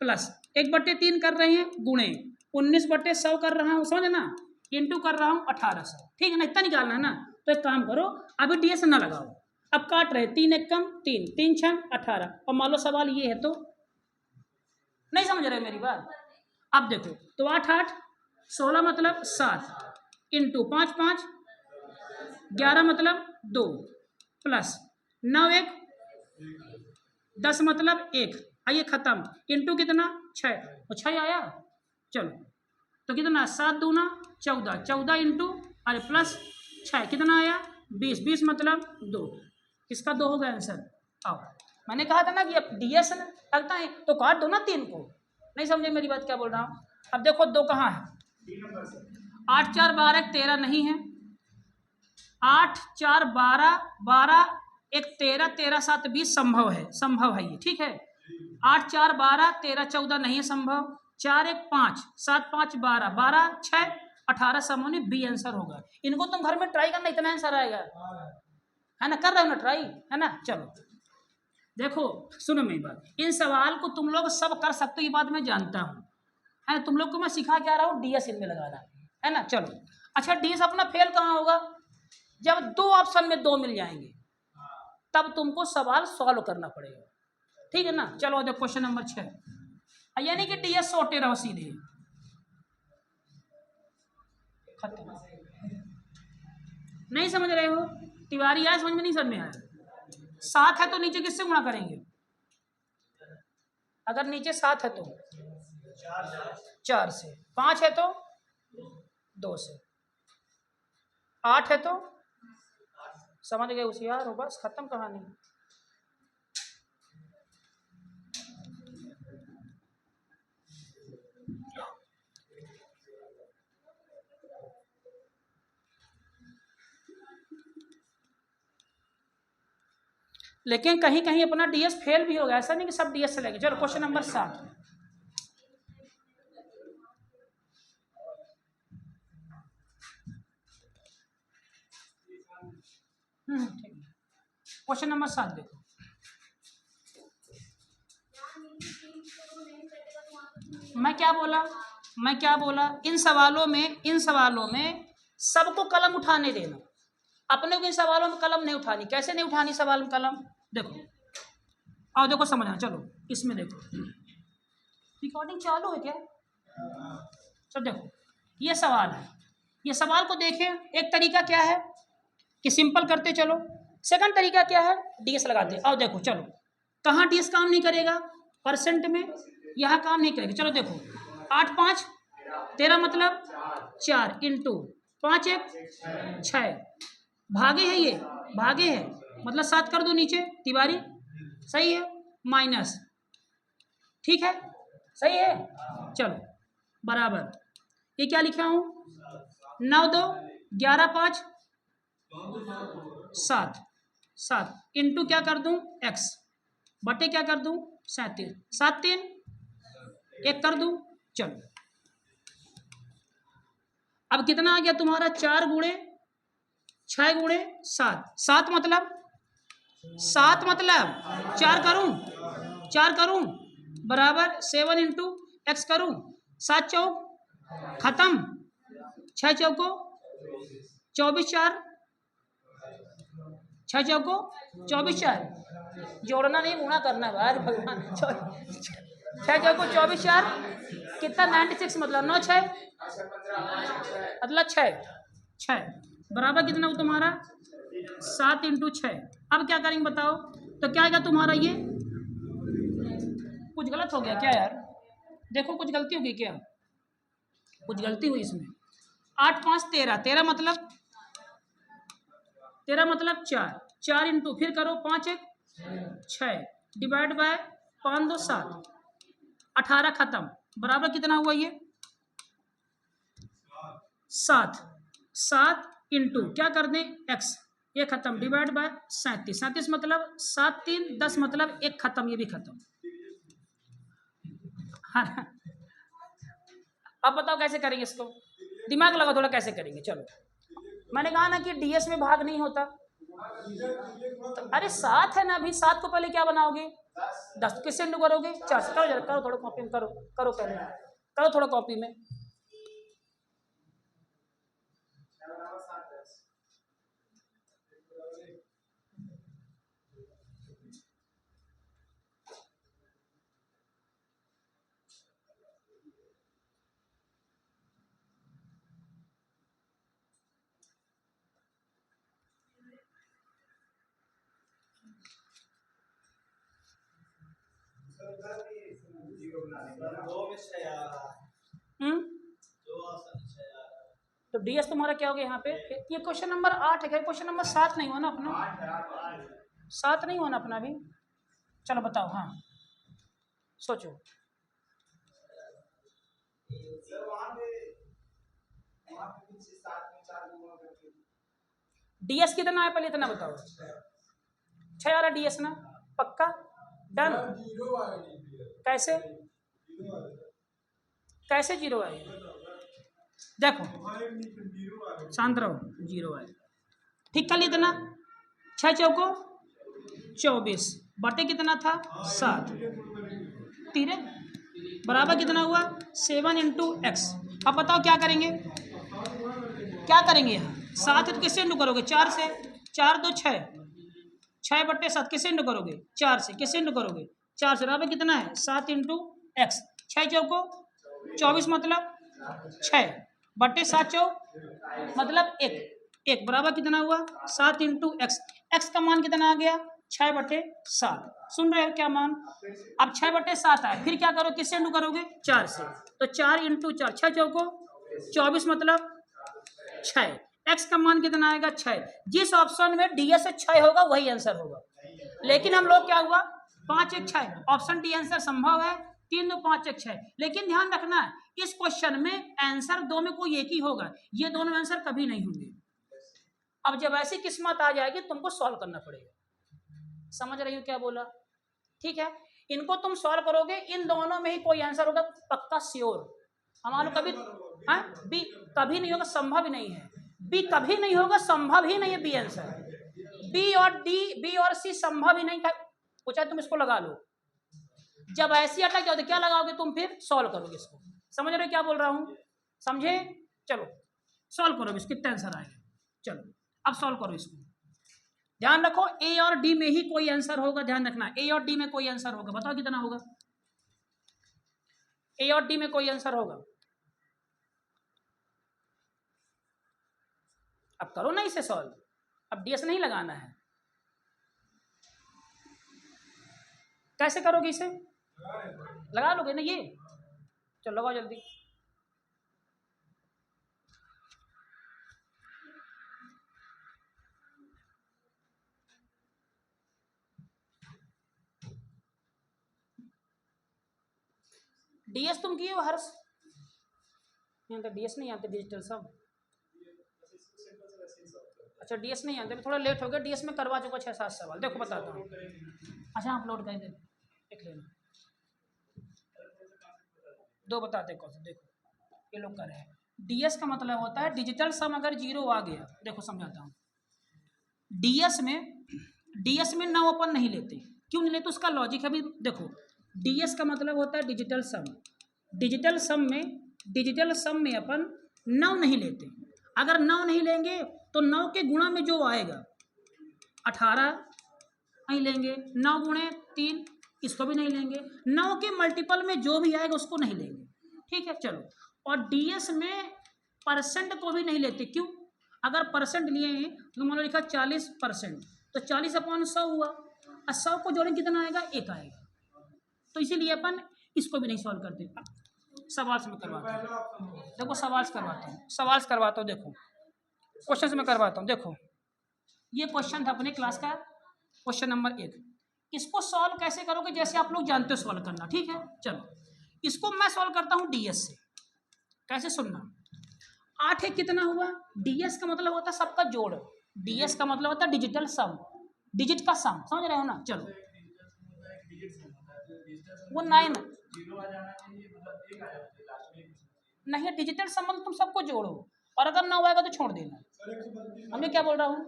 प्लस 1/3 कर रहे हैं, गुणे 19/100 कर रहा हूँ, समझना, इंटू कर रहा हूँ 1800। ठीक है ना, इतना निकालना है ना। तो एक काम करो, अभी डीएस ना लगाओ, अब काट रहे 3 1 कम 3 3 6 18। और मान लो सवाल ये है तो नहीं समझ रहे मेरी बात। अब देखो तो 8 8 16 मतलब 7, इंटू 5 5 11 मतलब 2, प्लस 9 1 10 मतलब 1, आइए खत्म, इंटू कितना? 6, तो 6 आया। चलो तो कितना? 7 दूना 14, 14 इंटू, अरे प्लस 6 कितना आया? 20, 20 मतलब 2। इसका 2 होगा आंसर। आओ, मैंने कहा था ना कि अब डीएस लगता है तो काट दो ना 3 को। नहीं समझे मेरी बात क्या बोल रहा हूँ? अब देखो 2 कहाँ है? 8 4 12 13 नहीं है, 8 4 12 12 1 13 13 7 20 संभव है, संभव है ये। ठीक है, 8 4 12 13 14 नहीं है संभव, 4 1 5 7 5 12 12 6 18 समूह बी आंसर होगा। इनको तुम घर में ट्राई करना, इतना आंसर आएगा, है ना। कर रहे हो ना ट्राई, है ना। चलो देखो सुनो मेरी बात, इन सवाल को तुम लोग सब कर सकते हो, ये बात मैं जानता हूँ, है ना। तुम लोग को मैं सिखा क्या रहा हूँ? डीएस इनमें लगाना, है ना। चलो अच्छा, डीएस अपना फेल कहाँ होगा? जब 2 ऑप्शन में 2 मिल जाएंगे, तब तुमको सवाल सॉल्व करना पड़ेगा। ठीक है ना। चलो देखो क्वेश्चन नंबर 6, यानी कि डीएस सोटे रहो सीधे, खत्म। नहीं समझ रहे हो? तिवारी आया समझ में? नहीं समझ में आया? 7 है तो नीचे किससे गुणा करेंगे? अगर नीचे 7 है तो 4 से, 5 है तो 2 से, 8 है तो, समझ गए होशियार हो, बस खत्म कहानी। लेकिन कहीं कहीं अपना डीएस फेल भी होगा, ऐसा नहीं कि सब डीएस से लेंगे। चलो क्वेश्चन नंबर 7, क्वेश्चन नंबर 7 देखो। मैं क्या बोला? मैं क्या बोला, इन सवालों में सबको कलम उठाने देना, अपने को इन सवालों में कलम नहीं उठानी। कैसे नहीं उठानी सवाल में कलम, देखो आओ देखो समझना, चलो इसमें देखो रिकॉर्डिंग चालू है क्या, तो देखो ये सवाल है, ये सवाल को देखें। एक तरीका क्या है कि सिंपल करते चलो, सेकंड तरीका क्या है, डीएस लगाते। आओ देखो चलो, कहाँ डीएस काम नहीं करेगा, परसेंट में, यहाँ काम नहीं करेगा। चलो देखो 8 5 13 मतलब 4 इंटू 5 1 6, भागे है, ये भागे है मतलब 7 कर दो नीचे तिवारी, सही है, माइनस, ठीक है, सही है। चलो बराबर, ये क्या लिखा हूँ, 9 2 11 5 7 7 इंटू क्या कर दूं x बटे क्या कर दूं 37 7 3 1 कर दूं। चलो अब कितना आ गया तुम्हारा, 4 गुणे 6 गुणे 7, 7 मतलब 4 करूं बराबर 7 इंटू एक्स करूं, 7 चौक खत्म, 6 चौको 24 4, 6 चौको 24 4, जोड़ना नहीं गुणा करना भाई भगवान। 6 चौको 24 4 कितना 96 मतलब 9 6 मतलब 6 बराबर कितना हो तुम्हारा 7 इंटू 6। अब क्या करेंगे बताओ, तो क्या आएगा तुम्हारा, ये कुछ गलत हो गया क्या यार, देखो कुछ गलती होगी क्या, कुछ गलती हुई इसमें। 8 5 13 13 मतलब 4 इंटू फिर करो 5 1 6 डिवाइड बाय 5 2 7 18 खत्म, बराबर कितना हुआ ये 7 इंटू क्या कर दें x, ये खत्म डिवाइड बाय 37 मतलब 7 3 10 मतलब 1 खत्म, ये भी खत्म। हाँ अब बताओ कैसे करेंगे इसको, दिमाग लगाओ थोड़ा कैसे करेंगे। चलो मैंने कहा ना कि डीएस में भाग नहीं होता, तो अरे 7 है ना अभी, 7 को पहले क्या बनाओगे 10, किससे इंटू करोगे 4 से। करो जरा, करो थोड़ा कॉपी में, करो पहले करो थोड़ा कॉपी में। तो डीएस तुम्हारा क्या हो गया यहाँ पे, ये क्वेश्चन नंबर 8 है, क्वेश्चन नंबर 7 नहीं हुआ ना अपना, 7 नहीं हुआ ना अपना अभी। चलो बताओ, हाँ सोचो, डीएस कितना है पहले इतना बताओ, 6 वाला डीएस ना, पक्का डन। कैसे कैसे 0 आए, देखो शांत रहो, 0 आए, ठीक कर इतना 6 चौको 24 बटे कितना था 7 तीरे बराबर कितना हुआ 7 इंटू एक्स। अब बताओ क्या करेंगे यहाँ, 7 है तो किससे इंटू करोगे 4 से, 4 2 6 बटे 7 किससे इंटू करोगे 4 से, किससे इंटू करोगे 4 से, बराबर कितना है 7 इंटू एक्स, 6 चौको 24 मतलब 6 बटे 7 चौक मतलब 1 बराबर कितना हुआ 7 इंटू एक्स। एक्स का मान कितना आ गया 6 बटे 7, सुन रहे हो क्या मान। अब 6 बटे 7 आए, फिर क्या करो किससे इंटू करोगे 4 से, तो 4 इंटू 4 6 चौको 24 मतलब 6, एक्स का मान कितना आएगा 6। जिस ऑप्शन में डीएस 6 होगा वही आंसर होगा, लेकिन हम लोग क्या हुआ 5 1 6, ऑप्शन डी आंसर संभव है, 3 2 5 1 6। लेकिन ध्यान रखना इस क्वेश्चन में आंसर दो में कोई एक ही होगा, ये दोनों आंसर कभी नहीं होंगे। अब जब ऐसी किस्मत आ जाएगी तुमको सॉल्व करना पड़ेगा, समझ रही हो क्या बोला, ठीक है। इनको तुम सॉल्व करोगे, इन दोनों में ही कोई आंसर होगा पक्का श्योर। हमारा कभी बी कभी नहीं होगा, संभव ही नहीं है, बी कभी नहीं होगा, संभव ही नहीं है बी आंसर, बी और सी संभव ही नहीं है। पूछा तुम इसको लगा लो, जब ऐसी अटक जाओ तो क्या लगाओगे तुम, फिर सॉल्व करोगे इसको, समझ रहे हो क्या बोल रहा हूँ? समझे? चलो सॉल्व करो इसके, कितना आंसर आएगा। चलो अब सॉल्व करो इसको। ध्यान रखो ए और डी में ही कोई आंसर होगा, ध्यान रखना ए और डी में कोई आंसर होगा। बताओ कितना होगा? ए और डी में कोई आंसर होगा। अब करो ना इसे सॉल्व, अब डीएस नहीं लगाना है। कैसे करोगे इसे? लगा लोगे ना ये? चलो लगाओ जल्दी। डीएस तुम किए हो हर्ष? यहाँ तो डीएस नहीं आते, डिजिटल सब। अच्छा डीएस नहीं आते, थोड़ा लेट हो गया। डीएस में करवा चुका 6-7 सवाल। देखो बताता हूँ। अच्छा अपलोड कर दे, देख लेना। 2 बताते कौन। देखो ये लोग कर रहे हैं। डीएस का मतलब होता है डिजिटल सम अगर 0 आ गया। देखो समझाता हूँ। डीएस में 9 अपन नहीं लेते। क्यों नहीं लेते? उसका लॉजिक है। अभी देखो डीएस का मतलब होता है डिजिटल सम। डिजिटल सम में अपन 9 नहीं लेते। अगर 9 नहीं लेंगे तो 9 के गुणा में जो आएगा 18 नहीं लेंगे। 9 गुणे 3 इसको भी नहीं लेंगे। 9 के मल्टीपल में जो भी आएगा उसको नहीं लेंगे। ठीक है चलो। और डीएस में परसेंट को भी नहीं लेते। क्यों? अगर परसेंट लिए हैं तो मान लो लिखा 40%, तो 40/100 हुआ। और 100 को जोड़ें कितना आएगा? 1 आएगा। तो इसीलिए अपन इसको भी नहीं सॉल्व करते। सवाल से मैं करवाता हूँ। देखो सवाल करवाता हूँ। देखो क्वेश्चन से मैं करवाता हूँ। देखो ये क्वेश्चन था अपने क्लास का, क्वेश्चन नंबर 1। इसको सॉल्व कैसे करोगे? जैसे आप लोग जानते हो सॉल्व करना। ठीक है चलो इसको मैं सॉल्व करता हूँ डीएस से। कैसे सुनना। 8 है कितना हुआ? डीएस का मतलब होता है सबका जोड़। डीएस का मतलब होता है डिजिटल सम, डिजिट का सम। समझ रहे हो ना? चलो वो 9 नहीं, डिजिटल सम मतलब तुम सबको जोड़ो और अगर 9 आएगा तो छोड़ देना। मैं क्या बोल रहा हूँ?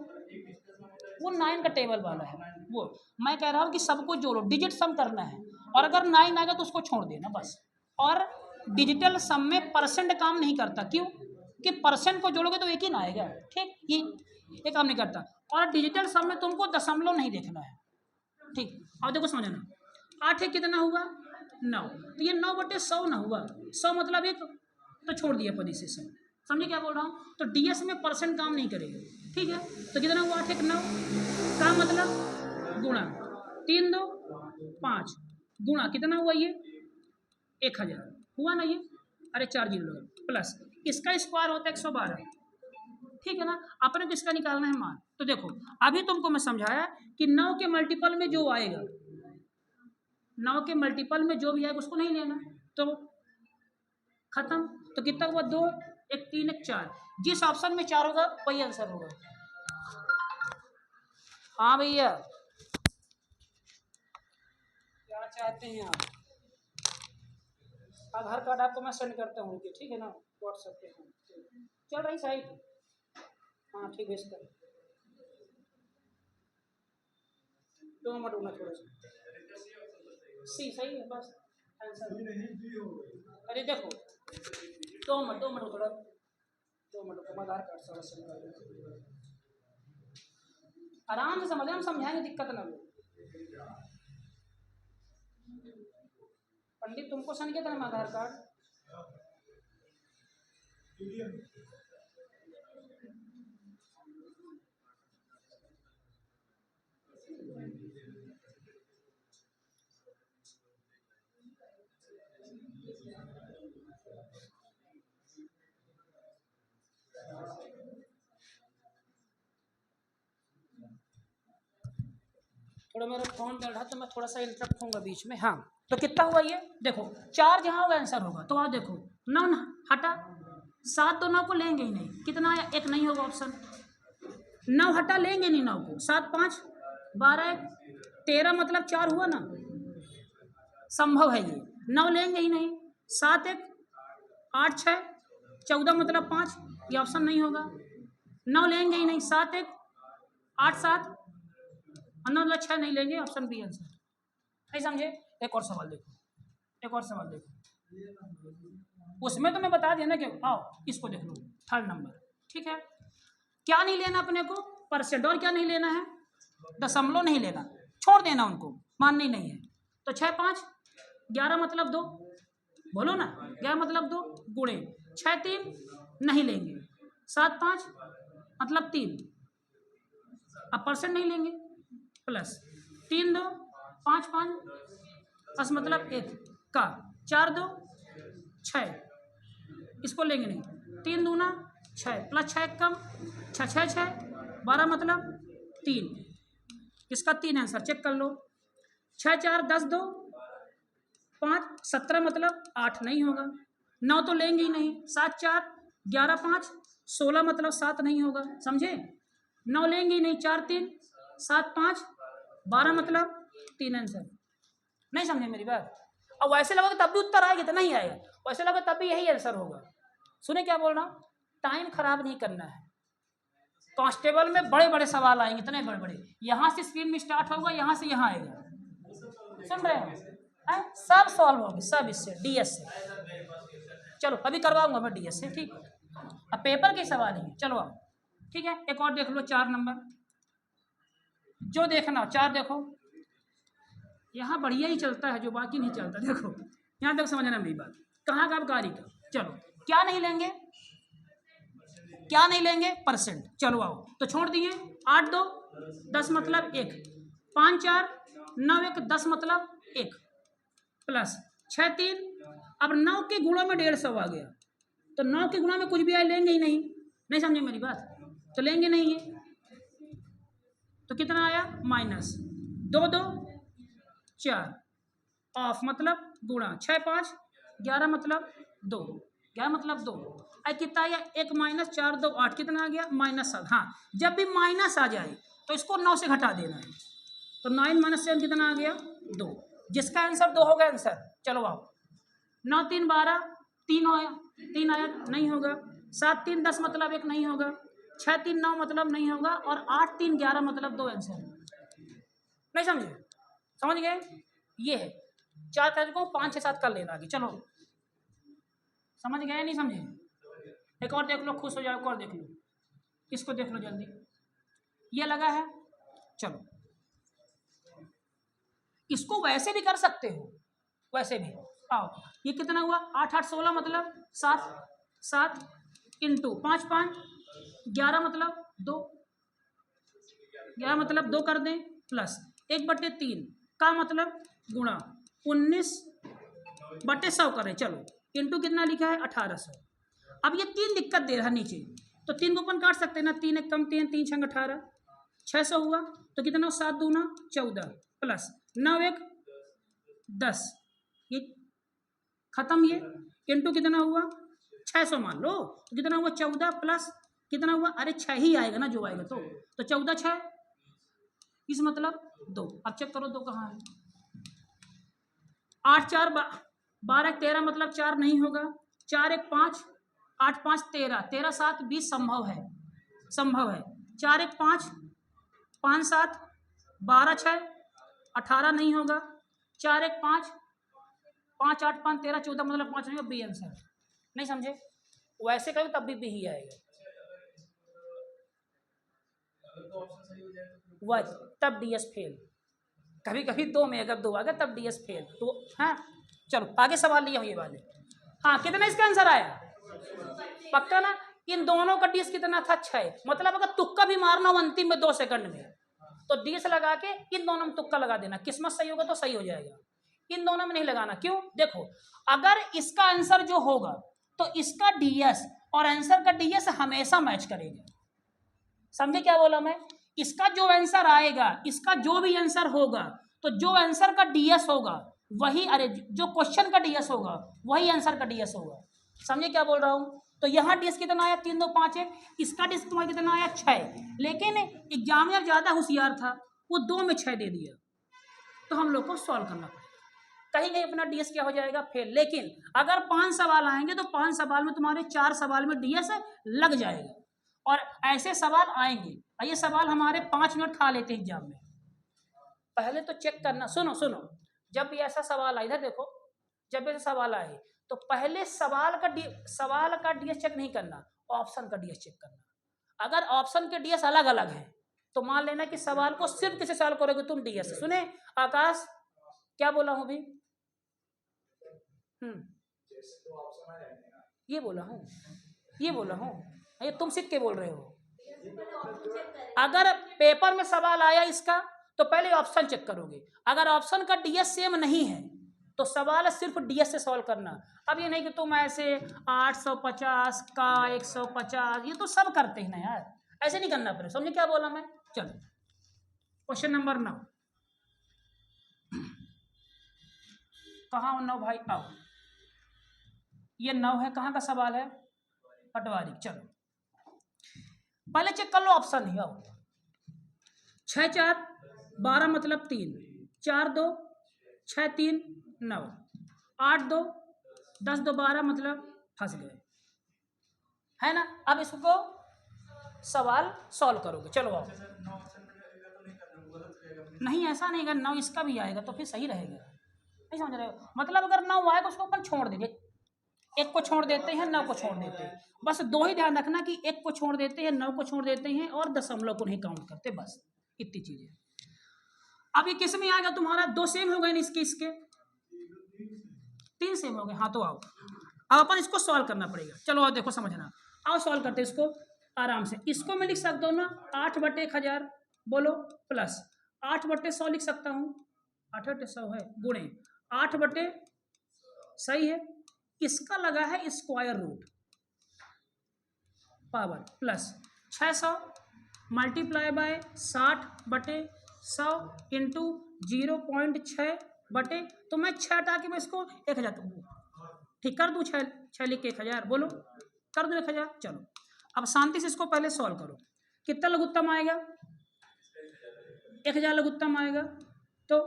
वो 9 का टेबल वाला है वो। मैं कह रहा हूँ कि सबको जोड़ो, डिजिट सम करना है और अगर 9 आएगा तो उसको छोड़ देना बस। और डिजिटल सम में परसेंट काम नहीं करता। क्यों? कि परसेंट को जोड़ोगे तो 1 ही ना आएगा। ठीक, ये काम नहीं करता। और डिजिटल सम में तुमको दशमलव नहीं देखना है। ठीक, अब देखो समझना। 8 है कितना हुआ? 9। तो ये 9/100 ना हुआ। 100 मतलब 1, तो छोड़ दिया अपन इसे 100। समझे क्या बोल रहा हूँ? तो डीएस में परसेंट काम नहीं करेगा। ठीक है तो कितना हुआ? 8 9 का मतलब गुणा 3 2 5 गुणा कितना हुआ? ये 1000 हुआ ना ये। अरे 4 0 प्लस इसका स्क्वायर होता है 112। ठीक है ना? अपने को इसका निकालना है मान। तो देखो अभी तुमको मैं समझाया कि 9 के मल्टीपल में जो आएगा, 9 के मल्टीपल में जो भी आएगा उसको नहीं लेना। तो खत्म। तो कितना हुआ? 2 1 3 1 4। जिस ऑप्शन में 4 होगा वही आंसर होगा। हाँ भैया क्या चाहते हैं आप? आधार कार्ड आपको मैं सेंड करता हूँ। ठीक है ना? व्हाट्सएप पे चल रही साइट। हाँ ठीक है इसका 2 मिनट होना थोड़ा सा। सी सही है बस आंसर। अरे देखो 2 मिनट थोड़ा 2 मिनट को आधार कार्ड सारा सेंड कर दूँ। आराम से समझ, हम समझाएंगे, दिक्कत ना लो। पंडित तुमको सेंड किया था ना आधार कार्ड? थोड़ा मेरा फोन चल रहा तो मैं थोड़ा सा इंटरप्ट होऊंगा बीच में। हाँ तो कितना हुआ ये? देखो 4 जहाँ होगा आंसर होगा। तो आप देखो 9 ना हटा, 7 तो 9 को लेंगे ही नहीं। कितना आया? 1 नहीं होगा ऑप्शन। 9 हटा, लेंगे नहीं 9 को। 7 5 12 13 मतलब 4 हुआ ना। संभव है ये। 9 लेंगे ही नहीं। 7 1 8 6 14 मतलब 5, ये ऑप्शन नहीं होगा। 9 लेंगे ही नहीं। 7 1 8 7 9 मतलब 6 नहीं लेंगे, ऑप्शन बी आंसर। नहीं समझे? एक और सवाल देखो। उसमें तो मैं बता दिया ना कि आओ इसको देख लो, थर्ड नंबर, ठीक है। क्या नहीं लेना अपने को? परसेंट। और क्या नहीं लेना है? दशमलव नहीं लेना, छोड़ देना, उनको माननी नहीं है। तो 6 5 11 मतलब 2, बोलो ना, 11 मतलब 2 गुणे 6 3 नहीं लेंगे, 7 5 मतलब 3, अब परसेंट नहीं लेंगे, प्लस 3 2 5 5 बस मतलब 1 का 4 2 6, इसको लेंगे नहीं, 3 दूना 6 प्लस 6 कम 6 6 6 12 मतलब 3, इसका 3 आंसर चेक कर लो। 6 4 10 2 5 17 मतलब 8 नहीं होगा, 9 तो लेंगे ही नहीं, 7 4 11 5 16 मतलब 7 नहीं होगा, समझे? 9 लेंगे ही नहीं, 4 3 7 5 12 मतलब 3 आंसर, नहीं समझे मेरी बात? और वैसे लगोगे तब भी उत्तर आएगा तो नहीं आएगा, वैसे लगोगे तब भी यही आंसर होगा। सुने क्या बोल रहा हूँ, टाइम खराब नहीं करना है। कांस्टेबल में बड़े बड़े सवाल आएंगे, इतने बड़े बड़े, यहाँ से स्क्रीन में स्टार्ट होगा, यहाँ से यहाँ आएगा, सुन रहे हैं? सब सॉल्व होंगे, सब इससे डीएस से। चलो अभी करवाऊंगा मैं डीएस से, ठीक। अब पेपर के सवाल ही, चलो आओ, ठीक है। एक और देख लो, 4 नंबर, जो देखना 4 देखो, यहाँ बढ़िया ही चलता है, जो बाकी नहीं चलता। देखो यहाँ तक समझना मेरी बात, कहाँ का कारी का। चलो क्या नहीं लेंगे, क्या नहीं लेंगे? परसेंट। चलो आओ, तो छोड़ दिए, 8 2 10 मतलब 1, 5 4 9 1 10 मतलब 1, प्लस 6 3, अब 9 के गुणों में 150 आ गया, तो 9 के गुणों में कुछ भी आए लेंगे ही नहीं, नहीं समझे मेरी बात? तो लेंगे नहीं है, तो कितना आया? माइनस 2 2 4 ऑफ मतलब गुणा 6 5 11 मतलब 2, 11 मतलब 2, आई कितना आया? 1 माइनस 4 2 8, कितना आ गया? -7। हाँ, जब भी माइनस आ जाए तो इसको 9 से घटा देना है, तो 9 माइनस 7 कितना आ गया? 2, जिसका आंसर 2 होगा आंसर। चलो आओ, 9 3 12 3 आया, 3 आया नहीं होगा, 7 3 10 मतलब 1 नहीं होगा, 6 3 9 मतलब नहीं होगा, और 8 3 11 मतलब 2 आंसर, नहीं समझे? समझ गए? ये है 4 कर को 5 6 7 कर लेना आगे। चलो समझ गए नहीं समझे? एक और देख लो, खुश हो जाओ, एक और देख लो, इसको देख लो जल्दी, ये लगा है। चलो इसको वैसे भी कर सकते हो, वैसे भी आओ, ये कितना हुआ? 8 8 16 मतलब 7 7 इंटू 5 5 11 मतलब 2, 11 मतलब 2 कर दें, प्लस 1/3 का मतलब गुणा 19/100 करें। चलो इंटू कितना लिखा है? 1800। अब ये 3 दिक्कत दे रहा है नीचे, तो 3 को अपन काट सकते हैं ना, 3 1 कम 3 3 6 18, 600 हुआ, तो कितना? 7 दूना 14 प्लस 9 1 10, ये खत्म, ये इंटू कितना हुआ? 600 मान लो, तो कितना हुआ? 14 प्लस कितना हुआ? अरे 6 ही आएगा ना जो आएगा, तो 14 6 इस मतलब 2। अब चेक करो 2 कहाँ है? 8 4 12 13 मतलब 4 नहीं होगा, 4 1 5 8 5 13 13 7 20 संभव है, संभव है। 4 1 5 5 7 12 6 18 नहीं होगा, 4 1 5 5 8 5 13 14 मतलब 5 नहीं होगा, बी आंसर, नहीं समझे? वैसे कभी तब भी ही आएगा, वह तब डीएस फेल। कभी कभी 2 में अगर 2 आ गया तब डीएस फेल। तो हाँ चलो आगे सवाल लिए ये वाले। हाँ कितना इसका आंसर आया? पक्का ना? इन दोनों का डीएस कितना था? 6। मतलब अगर तुक्का भी मारना हो अंतिम में 2 सेकंड में, तो डीएस लगा के इन दोनों में तुक्का लगा देना, किस्मत सही होगा तो सही हो जाएगा, इन दोनों में नहीं लगाना। क्यों? देखो अगर इसका आंसर जो होगा तो इसका डीएस और आंसर का डीएस हमेशा मैच करेगा, समझे क्या बोला मैं? इसका जो आंसर आएगा, इसका जो भी आंसर होगा, तो जो आंसर का डीएस होगा वही, अरे जो क्वेश्चन का डीएस होगा वही आंसर का डीएस होगा, समझे क्या बोल रहा हूँ? तो यहाँ डीएस कितना आया? 3 2 5 1, इसका डीएस तुम्हारा कितना आया? 6। लेकिन एग्जामिनर ज्यादा होशियार था, वो 2 में 6 दे दिया, तो हम लोग को सॉल्व करना पड़ेगा, कहीं कहीं अपना डीएस क्या हो जाएगा? फेल। लेकिन अगर 5 सवाल आएंगे तो 5 सवाल में तुम्हारे 4 सवाल में डीएस लग जाएगा, और ऐसे सवाल आएंगे, ये सवाल हमारे 5 मिनट खा लेते हैं एग्जाम में। पहले तो चेक करना, सुनो सुनो, जब भी ऐसा सवाल आए, इधर देखो, जब भी ऐसा सवाल आए तो पहले सवाल का डीएस चेक नहीं करना, ऑप्शन का डीएस चेक करना। अगर ऑप्शन के डीएस अलग अलग हैं तो मान लेना कि सवाल को सिर्फ किसे सॉल्व करोगे तुम, डीएस से। सुने आकाश, क्या बोला हूं अभी? ये बोला हूं, ये तुम सीख के बोल रहे हो। अगर पेपर में सवाल आया इसका तो पहले ऑप्शन चेक करोगे, अगर ऑप्शन का डीएस सेम नहीं है तो सवाल सिर्फ डीएस से सॉल्व करना। अब ये नहीं कि तुम ऐसे 850 का 150, ये तो सब करते हैं ना यार, ऐसे नहीं करना पड़ेगा। समझे क्या बोला मैं? चलो क्वेश्चन नंबर 9। कहाँ 9 भाई? आओ, ये 9 है, कहाँ का सवाल है? पटवारी। चलो पहले चेक कर लो ऑप्शन ही। आओ, 6 4 12 मतलब 3, 4 2 6 3 9, 8 2 10 2 12 मतलब फंस गए, है ना? अब इसको सवाल सॉल्व करोगे। चलो आओ। नहीं ऐसा नहीं, अगर 9 इसका भी आएगा तो फिर सही रहेगा, नहीं समझ रहे हो? मतलब अगर 9 आएगा उसको अपन छोड़ देंगे, एक को छोड़ देते हैं, 9 को छोड़ देते हैं। बस 2 ही ध्यान रखना कि एक को छोड़ देते हैं, 9 को छोड़ देते हैं और दशमलव को नहीं काउंट करते, बस इतनी चीजें। अब ये किस में आएगा तुम्हारा? 2 सेम हो गए ना, इसके 3 सेम हो गए। हाँ तो आओ, अब अपन इसको सॉल्व करना पड़ेगा। चलो आओ देखो, समझना। आओ सॉल्व करते इसको आराम से। इसको मैं लिख सकता हूँ ना 8/1000, बोलो, प्लस 8/100 लिख सकता हूँ, 8/100 है, गुणे 8/, सही है। इसका लगा है square root power, plus 600 multiply by 60/100 into 0.6 तो मैं 6 हटा के मैं इसको 1000 ठीक कर दूँ, 6 लिख के 1000, बोलो कर दो 1000। चलो अब शांति से इसको पहले सॉल्व करो। कितना लघुत्तम आएगा? 1000 लघुत्तम आएगा तो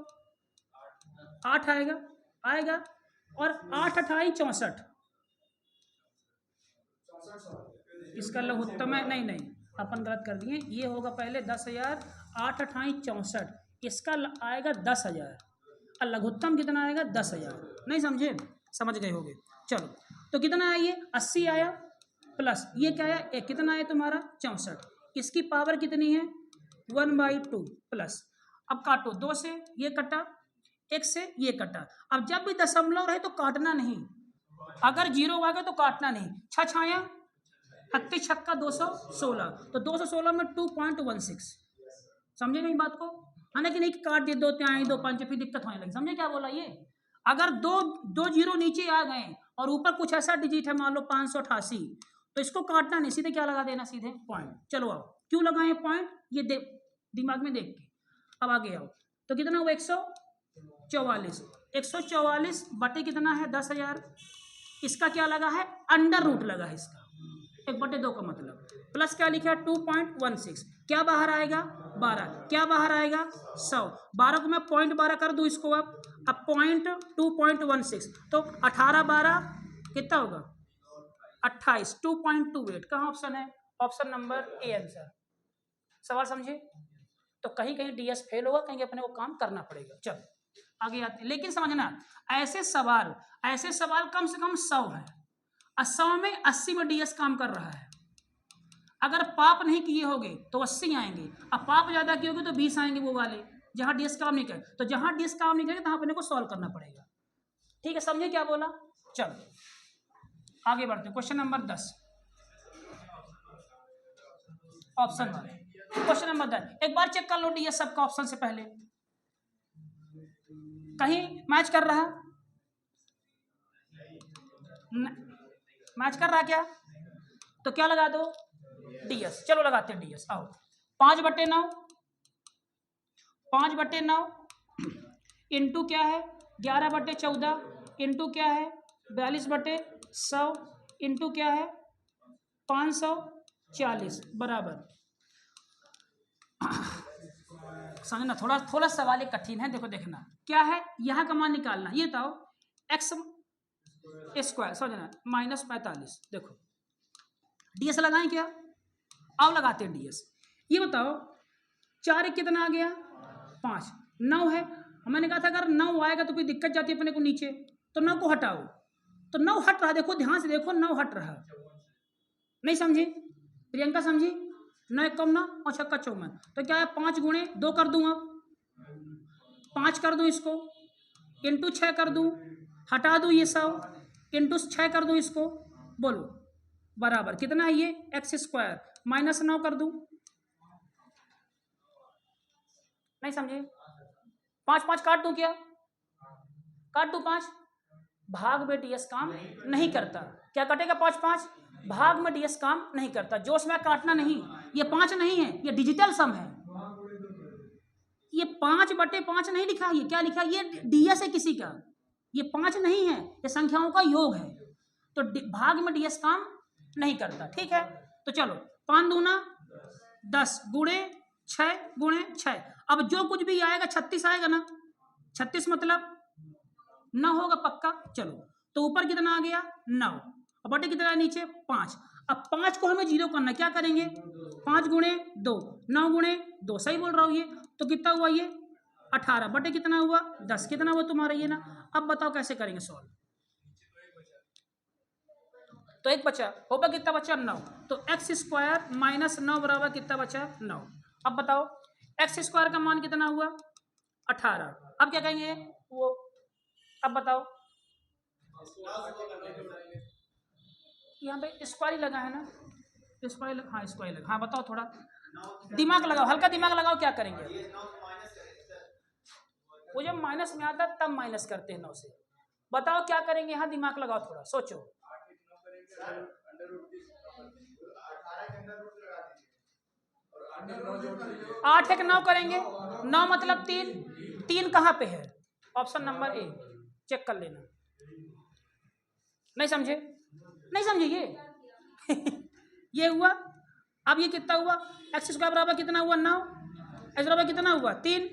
8 आएगा और 8 8 64, इसका लघुत्तम है। नहीं अपन गलत कर दिए, ये होगा पहले 10,000, 8 8 64, इसका आएगा 10,000 और लघुत्तम कितना आएगा? 10,000। नहीं समझे? समझ गए होगे। चलो तो कितना आया? ये 80 आया, प्लस ये क्या आया? एक कितना आया तुम्हारा? 64। इसकी पावर कितनी है? 1/2 प्लस, अब काटो, 2 से ये कटा, 1 से ये कटा। अब जब भी दशमलव रहे तो काटना नहीं, अगर 0 आ गया तो काटना नहीं। 6 छाया 36 छक्का 216, तो 216 में 2.16, समझे नहीं बात को? है ना कि नहीं? काट दिए, 2 3 2 5, फिर दिक्कत होने लगी। समझे क्या बोला? ये अगर दो जीरो नीचे आ गए और ऊपर कुछ ऐसा डिजिट है, मान लो 588, तो इसको काटना नहीं, सीधे क्या लगा देना? सीधे पॉइंट। चलो आओ, क्यों लगाए पॉइंट? ये दिमाग में देख के। अब आगे आओ, तो कितना हुआ? 144, 144 बटे कितना है? 10,000। इसका क्या लगा है? अंडर रूट लगा है इसका, 1/2 का मतलब, प्लस क्या लिखा है? 2.16, क्या बाहर आएगा? 12, क्या बाहर आएगा? 100। 12 को मैं 0.12 कर दूं इसको, अब 2.16, तो 18 12 कितना होगा? 28, 2.28। कहाँ ऑप्शन है? Option number A answer. सवाल समझे? तो कहीं कहीं डीएस फेल होगा, कहीं अपने को काम करना पड़ेगा। चलो आगे आते हैं, लेकिन समझना ऐसे सवाल कम से कम 100 है, 100 में 80 में डीएस काम कर रहा है। अगर पाप नहीं किए होगे तो 80 आएंगे, अब पाप ज्यादा किए होगे तो 20 आएंगे, वो वाले जहां डीएस काम नहीं करे। तो जहां डीएस काम नहीं करेगा तो अपने को सॉल्व करना पड़ेगा। ठीक है, समझे क्या बोला? चलो आगे बढ़ते हैं। क्वेश्चन नंबर 10, ऑप्शन वाले। क्वेश्चन नंबर 10 एक बार चेक कर लो डीएस सबका ऑप्शन से पहले, कहीं मैच कर रहा? मैच कर रहा क्या? तो क्या लगा दो? डीएस। चलो लगाते हैं डीएस। आओ, 5/9, 5/9 इंटू क्या है? 11/14 इंटू क्या है? 42/100 इंटू क्या है? 540 बराबर। समझना, थोड़ा सवाल एक कठिन है। देखो देखना क्या है, यहाँ का मान निकालना। ये बताओ एक्स स्क्वायर, समझना, -45। देखो डीएस लगाएं क्या? आओ लगाते हैं डीएस। ये बताओ 4 कितना आ गया? 5, 9 है। मैंने कहा था अगर 9 आएगा तो कोई दिक्कत जाती है अपने को नीचे, तो 9 को हटाओ, तो 9 हट रहा, देखो ध्यान से देखो 9 हट रहा, नहीं समझी प्रियंका, समझी? 9 एक कम 9 और 6 का 54, तो क्या है 5 गुणे 2 कर दूं, अब 5 कर दूं इसको, इंटू 6 कर दूं, हटा दूं ये 100, इंटू 6 कर दूं इसको, बोलो बराबर कितना है ये x² माइनस 9 कर दूं, नहीं समझे? 5 5 काट दूं क्या, काट दूं 5, भाग में ds काम नहीं करता, क्या कटेगा 5 5, भाग में ds काम नहीं करता, जोश में काटना नहीं, ये 5 नहीं है, ये डिजिटल सम है, ये 5/5 नहीं लिखा, ये क्या लिखा, ये ds है किसी का, ये 5 नहीं है, ये संख्याओं का योग है, तो भाग में ds काम नहीं करता, ठीक है? तो चलो 5 दूना 10 गुणे 6 गुणे 6, अब जो कुछ भी आएगा 36 आएगा ना, 36 मतलब 9 होगा पक्का, चलो तो ऊपर कितना आ गया 9 और बटे कितना है नीचे 5, अब 5 को हमें 0 करना, क्या करेंगे 5 गुणे 2 9 गुणे 2, सही बोल रहा हूँ ये, तो कितना हुआ ये 18 बटे कितना हुआ 10, कितना हुआ तुम्हारा ये ना, अब बताओ कैसे करेंगे सॉल्व, तो एक बचा, होगा कितना बचा 9, तो x² माइनस 9 बराबर कितना बचा 9, अब बताओ x² का मान कितना हुआ 18, अब क्या कहेंगे वो, अब बताओ यहाँ पे स्क्वायर लगा है ना, स्क्वायर, हाँ स्क्वायर लगा, हाँ बताओ थोड़ा दिमाग लगाओ, हल्का दिमाग लगाओ, क्या करेंगे, वो जब माइनस में आता तब माइनस करते हैं 9 से, बताओ क्या करेंगे, यहाँ दिमाग लगाओ थोड़ा सोचो, 8 एक 9 करेंगे, 9 मतलब 3, 3 कहाँ पे है, ऑप्शन नंबर ए, चेक कर लेना, नहीं समझे, नहीं समझे ये ये हुआ, अब ये कितना हुआ x² बराबर कितना हुआ 9, x बराबर कितना हुआ 3,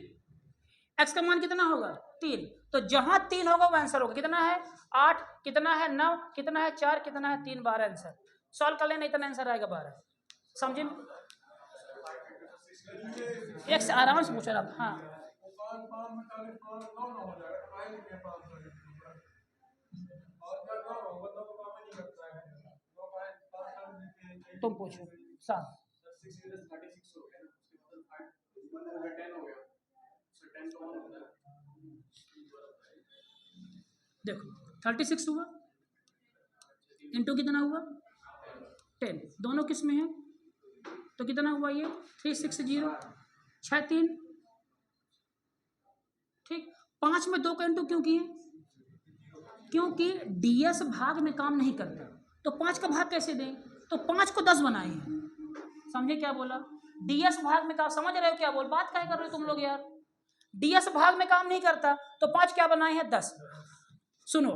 x का मान कितना होगा 3, तो जहां 3 होगा वो आंसर होगा, कितना है 8, कितना है 9, कितना है 4, कितना है 3, 12 आंसर, सॉल्व कर लेना, इतना आंसर आएगा 12, समझे? एक से आराम से पूछ रहा था, हाँ तुम पूछो 7, देखो 36 हुआ, इंटू कितना हुआ 10, दोनों किस में है, तो कितना हुआ ये 360, 6 3, ठीक, 5 में 2 का इंटू क्यों किए, क्योंकि ds भाग में काम नहीं करता, तो 5 का भाग कैसे दें, तो 5 को 10 बनाए हैं, समझे क्या बोला, ds भाग में काम, समझ रहे हो क्या बोल, बात क्या कर रहे हो तुम लोग यार, ds भाग में काम नहीं करता, तो 5 क्या बनाए हैं 10, सुनो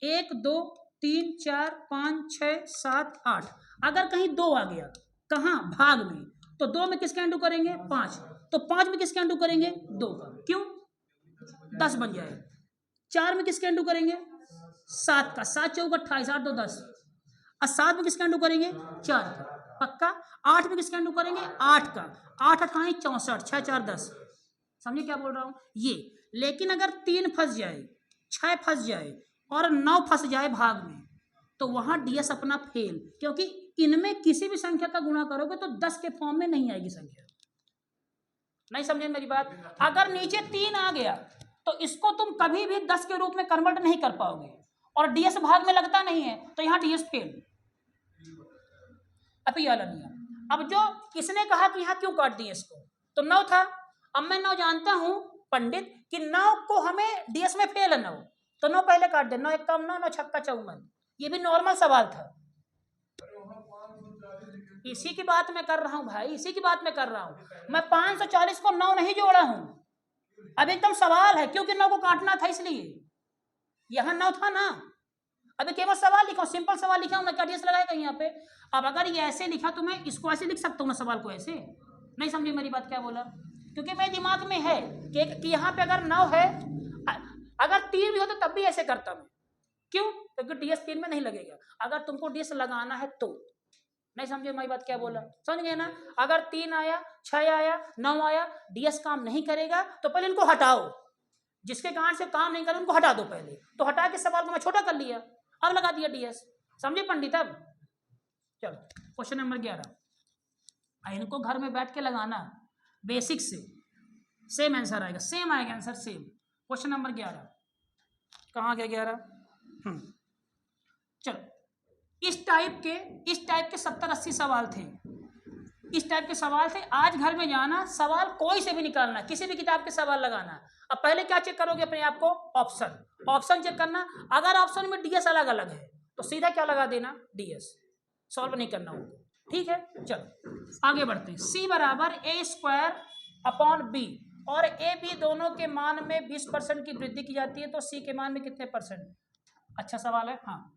1 2 3 4 5 6 7 8, अगर कहीं 2 आ गया कहाँ भाग में, तो 2 में किसका इंटू करेंगे 5, तो 5 में किसका इंटू करेंगे 2 का, क्यों 10 बन जाए, 4 में किसका इंटू करेंगे 7 का, 7 चौका 28, 8 2 10, और 7 में किसका इंटू करेंगे 4 का, पक्का, 8 में किसका इंटू करेंगे 8 का, 8 28 64, 6 4 10, समझे क्या बोल रहा हूँ ये, लेकिन अगर 3 फंस जाए 6 फंस जाए और 9 फंस जाए भाग में, तो वहां ds अपना फेल, क्योंकि इनमें किसी भी संख्या का गुणा करोगे तो 10 के फॉर्म में नहीं आएगी संख्या, नहीं समझे मेरी बात, अगर नीचे 3 आ गया तो इसको तुम कभी भी 10 के रूप में कन्वर्ट नहीं कर पाओगे, और ds भाग में लगता नहीं है, तो यहाँ ds फेल, अब ये वाला नियम, अब जो किसने कहा कि यहाँ क्यों काट दिए इसको, तो 9 था, अब मैं 9 जानता हूं पंडित कि 9 को हमें ds में फेल है 9, तो 9 पहले काट दे, 9 एक कम 9, 9 छक्का 54, ये भी नॉर्मल सवाल था, इसी की बात मैं कर रहा हूं भाई, इसी की बात मैं कर रहा हूं, मैं 540 को 9 नहीं जोड़ा हूं, अब एकदम सवाल है, क्योंकि 9 को काटना था इसलिए, यहां 9 था ना, अभी केवल सवाल लिखा हूं, सिंपल सवाल लिखा हूं, मैं क्या ds लगाएगा यहाँ पे, अब अगर ये ऐसे लिखा तो मैं इसको ऐसे लिख सकता हूँ ना सवाल को ऐसे, नहीं समझे मेरी बात क्या बोला, क्योंकि मेरे दिमाग में है कि यहाँ पे अगर 9 है, अगर 3 भी हो तो तब भी ऐसे करता मैं, क्यों, क्योंकि ds 3 में नहीं लगेगा, अगर तुमको ds लगाना है तो, नहीं समझे मेरी बात क्या बोला, समझ गए ना, अगर 3 आया 6 आया 9 आया, ds काम नहीं करेगा, तो पहले इनको हटाओ, जिसके कारण से काम नहीं करे उनको हटा दो पहले, तो हटा के सवाल को मैं छोटा कर लिया, अब लगा दिया DS। समझे पंडित? अब चलो क्वेश्चन नंबर 11, इनको घर में बैठ के लगाना बेसिक से, सेम आंसर आएगा, सेम आएगा आंसर सेम। क्वेश्चन नंबर 11 कहाँ गया 11? चलो इस टाइप के 70-80 सवाल थे, इस टाइप के सवाल थे। आज घर में जाना, सवाल कोई से भी निकालना, किसी भी किताब के सवाल लगाना। अब पहले क्या चेक करोगे अपने आप को? ऑप्शन चेक करना। अगर ऑप्शन में DS अलग अलग है तो सीधा क्या लगा देना? DS। सॉल्व नहीं करना होगा, ठीक है। चलो आगे बढ़ते हैं। C बराबर A² B और A B दोनों के मान में 20% की वृद्धि की जाती है, तो C के मान में कितने %? अच्छा सवाल है। हाँ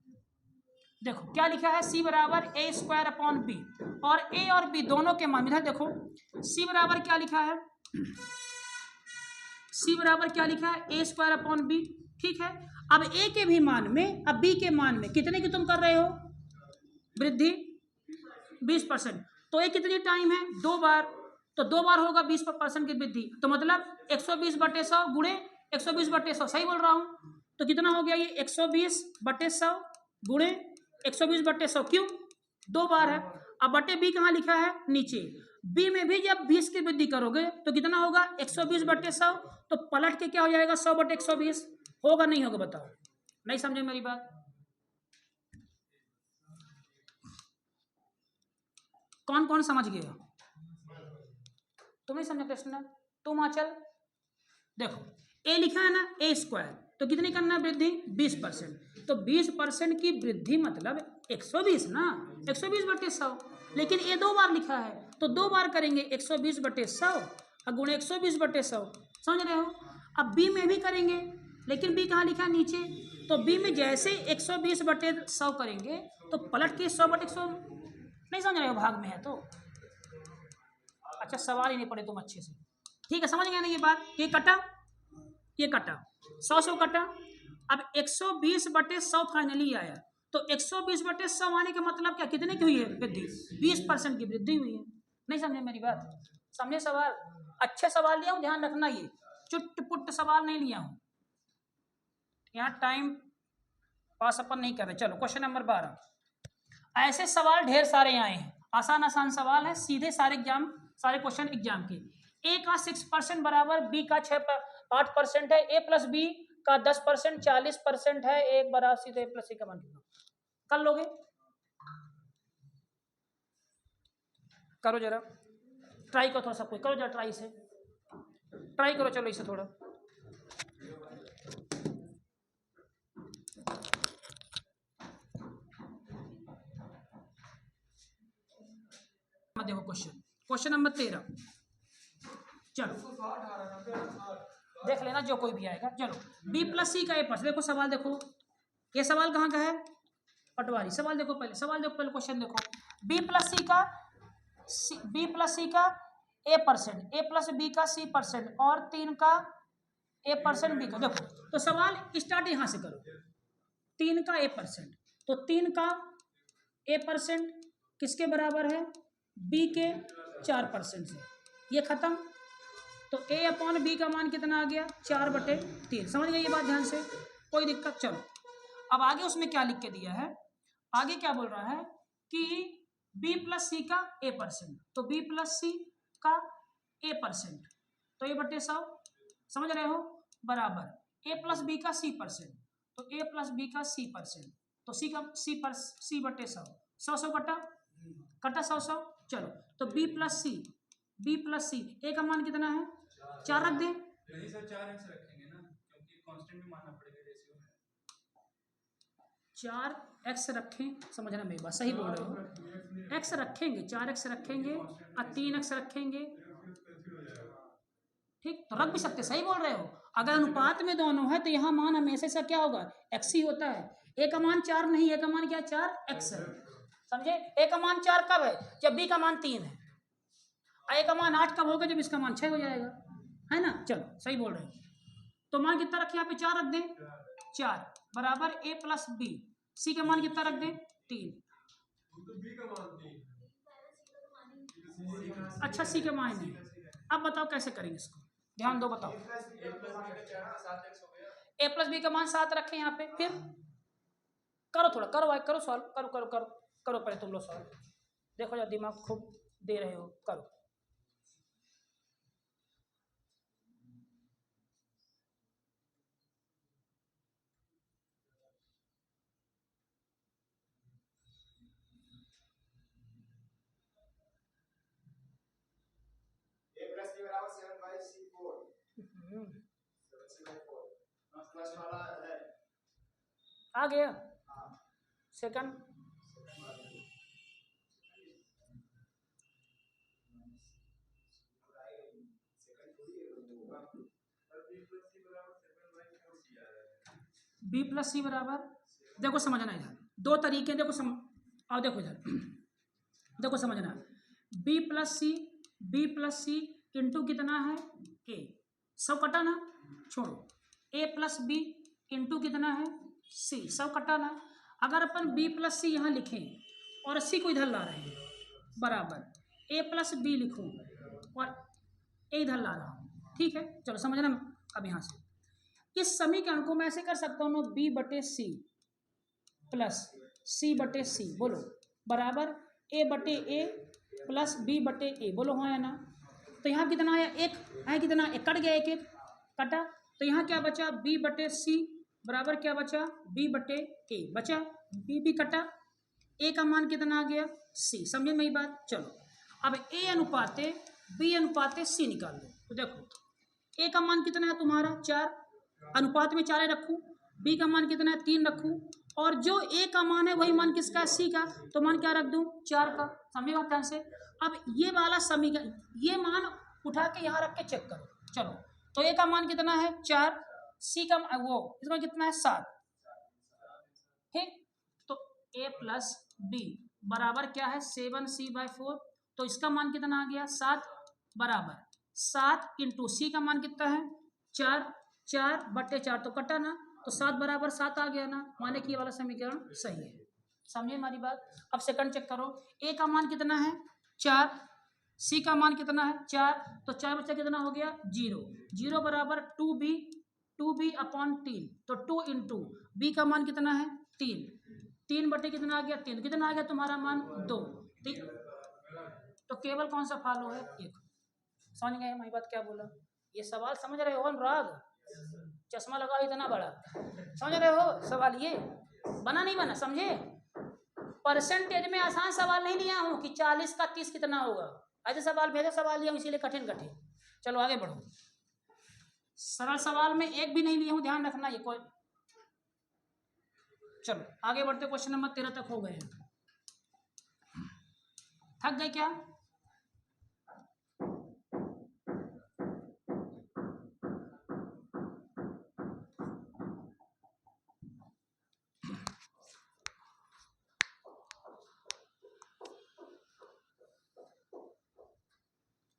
देखो क्या लिखा है, C बराबर A² B और A और B दोनों के मान, इधर देखो C बराबर क्या लिखा है, C बराबर क्या लिखा है? A² B, ठीक है। अब A के भी मान में, अब B के मान में कितने की तुम कर रहे हो वृद्धि? 20%। तो ये कितनी टाइम है? 2 बार, तो 2 बार होगा 20% की वृद्धि, तो मतलब 120/100 गुणे 120/100, सही बोल रहा हूँ। तो कितना हो गया ये? 120/100 गुणे 120/100, क्यों? 2 बार है। अब बटे B कहाँ लिखा है? नीचे। B में भी जब 20 की वृद्धि करोगे तो कितना होगा? 120/100, तो पलट के क्या हो जाएगा? 100/120 होगा, नहीं होगा? बताओ। नहीं समझे मेरी बात? कौन कौन समझ गया? तुम नहीं समझे प्रश्न? तुम आचल देखो, A लिखा है ना A², तो कितनी करना है वृद्धि? 20%। तो 20% की वृद्धि मतलब 120 ना, 120/100। लेकिन ये 2 बार लिखा है, तो 2 बार करेंगे 120/100 और गुणे 120/100, समझ रहे हो? अब B में भी करेंगे, लेकिन B कहाँ लिखा है? नीचे। तो B में जैसे 120/100 करेंगे तो पलट के 100/100, नहीं समझ रहे हो? भाग में है तो अच्छा, सवाल ही नहीं पढ़े तुम अच्छे से, ठीक है। समझ गए ना ये बात? ये कटा, ये कटा, 100 कटा। अब 120/100 फाइनली आया, तो 120/100 आने का मतलब क्या? कितने की हुई है वृद्धि? 20% की वृद्धि हुई है। नहीं समझे मेरी बात? समझे सवाल? अच्छे सवाल लिया हूं, ध्यान रखना, ये चुट-पुट सवाल नहीं लिया हूं, यहाँ टाइम पास अपन नहीं कर रहे। चलो क्वेश्चन नंबर 12, ऐसे सवाल ढेर सारे आए हैं, आसान आसान सवाल है, सीधे सारे क्वेश्चन एग्जाम के। A का 6% बराबर B का 8% है, A प्लस B का 10% 40% है, एक बराबर सीधे A प्लस C का मान कितना? कर लोगे? करो जरा, ट्राई करो, थोड़ा सा कोई करो जरा, ट्राई से ट्राई करो, चलो इसे थोड़ा देखो। क्वेश्चन नंबर 13, चलो देख लेना जो कोई भी आएगा। चलो B प्लस C का A+, देखो सवाल देखो, ये सवाल कहाँ का है? पटवारी। सवाल देखो पहले, क्वेश्चन देखो। B प्लस C का A%, A प्लस B का C% और 3 का A% B का। देखो तो सवाल स्टार्ट यहाँ से करो, 3 का A%, तो 3 का A% किसके बराबर है? B के 4% से, ये खत्म। तो A/B का मान कितना आ गया? 4/3। समझ गए ये बात ध्यान से? कोई दिक्कत? चलो अब आगे उसमें क्या लिख के दिया है, आगे क्या बोल रहा है कि B प्लस C का A%, तो B प्लस C का A%, तो A/100, समझ रहे हो, बराबर A प्लस B का C%, तो A प्लस B का C%, तो C का C/100, 100 कटा 100। चलो तो B प्लस C, A का मान कितना है? 4 रख दें? नहीं सर, 4x रखेंगे ना, क्योंकि कांस्टेंट भी मानना पड़ेगा रेशियो में। 4x रखें, समझना मेरी बात, सही बोल रहे हो। x रखेंगे, 4x रखेंगे और 3x रखेंगे, ठीक, तो रख भी सकते, सही बोल रहे हो। अगर अनुपात में दोनों है तो यहाँ मान हमेशा से क्या होगा? x ही होता है। A का मान 4 नहीं, A का मान क्या? 4x है, समझे? A का मान 4 कब है? जब B का मान 3 है। A का मान 8 कब होगा? जब इसका मान 6 हो जाएगा, है ना? चलो सही बोल रहे हैं। तो मान कितना रखें? यहाँ पे 4 रख दें, 4 बराबर A प्लस B, C का मान कितना रख दें? 3। अच्छा C का मान नहीं, अब बताओ कैसे करेंगे इसको, ध्यान दो, बताओ। A प्लस B का मान 7 रखें यहाँ पे, फिर करो थोड़ा, करो भाई, करो सॉल्व, करो करो करो करो पहले तुम लोग सॉल्व। देखो यार दिमाग खूब दे रहे हो, करो। A plus b बराबर 7/c4 7/4 प्लस वाला है आ गया हाँ सेकंड। बी प्लस सी बराबर, देखो समझना इधर दो तरीके, देखो आओ देखो इधर देखो समझना, बी प्लस सी इंटू कितना है ए, सब कटा ना, छोड़ो, ए प्लस बी इंटू कितना है सी, सब कटा ना। अगर अपन बी प्लस सी यहाँ लिखें और सी को इधर ला रहे हैं बराबर ए प्लस बी लिखूँ और ए इधर ला रहा हूँ, ठीक है। चलो समझना अब यहाँ से इस समीकरण को मैं ऐसे कर सकता हूँ बी बटे सी प्लस सी बटे सी, बोलो बराबर ए बटे ए प्लस बी बटे ए, बोलो हाँ या ना। तो यहाँ कितना आया, एक है, कितना एक कट गया, एक एक कटा, तो यहाँ क्या बचा बी बटे सी बराबर क्या बचा बी बटे ए बचा, बी भी कटा, ए का मान कितना आ गया सी, समझे मेरी बात। चलो अब ए अनुपाते बी अनुपाते सी निकाल दो, तो देखो ए का मान कितना है तुम्हारा 4, अनुपात में 4 रखूँ, बी का मान कितना है 3 रखूँ, और जो ए का मान है वही मान किसका सी का, तो मान क्या रख दूँ 4 का, समझे बात ध्यान से। अब ये वाला समीकरण ये मान उठा के यहाँ रख के चेक करो, चलो तो ए का मान कितना है 4, सी का वो इसका कितना है 7, ठीक। तो ए प्लस बी बराबर क्या है 7c/4, तो इसका मान कितना आ गया 7 बराबर 7 इंटू सी का मान कितना है 4, 4 बटे 4 तो कटा ना, तो 7 बराबर 7 आ गया ना, माने कि ये वाला समीकरण सही है, समझे हमारी बात। अब सेकंड चेक करो, ए का मान कितना है 4, सी का मान कितना है 4, तो 4 बच्चा कितना हो गया 0, 0 बराबर 2b अपॉन 3, तो 2 इंटू बी का मान कितना है 3, 3 बटे कितना आ गया 3, कितना आ गया तुम्हारा मान 2, तो केवल कौन सा फॉलो है 1, समझ गए हमारी बात क्या बोला। ये सवाल समझ रहे हो अनुराग, चश्मा लगा इतना बड़ा, समझ रहे हो सवाल ये बना नहीं बना, समझे। परसेंटेज में आसान सवाल नहीं लिया हूँ कि 40 का 30 कितना होगा, ऐसे सवाल भेजे सवाल लिया हूँ इसीलिए कठिन कठिन। चलो आगे बढ़ो, सरल सवाल में एक भी नहीं लिया हूँ, ध्यान रखना ये कोई। चलो आगे बढ़ते, क्वेश्चन नंबर 13 तक हो गए हैं, थक गए क्या।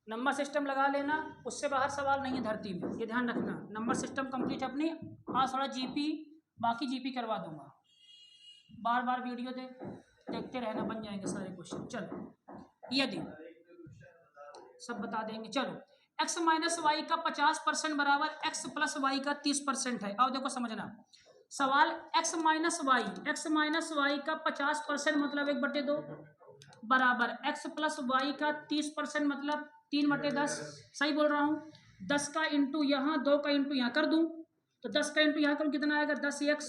नंबर सिस्टम लगा लेना, उससे बाहर सवाल नहीं है धरती में, ये ध्यान रखना। नंबर सिस्टम कंप्लीट अपनी, हाँ थोड़ा जीपी बाकी जीपी करवा दूंगा, बार बार वीडियो देखते रहना, बन जाएंगे सारे क्वेश्चन। चलो यदि सब बता देंगे, चलो x माइनस वाई का 50% बराबर x प्लस वाई का 30% है। अब देखो समझना सवाल, x माइनस वाई का 50% मतलब 1/2 बराबर x प्लस वाई का 30% मतलब 3/10, सही बोल रहा हूँ। 10 का इंटू यहाँ, 2 का इंटू यहाँ कर दूँ, तो 10 का इंटू यहाँ करूँ कितना आएगा 10x,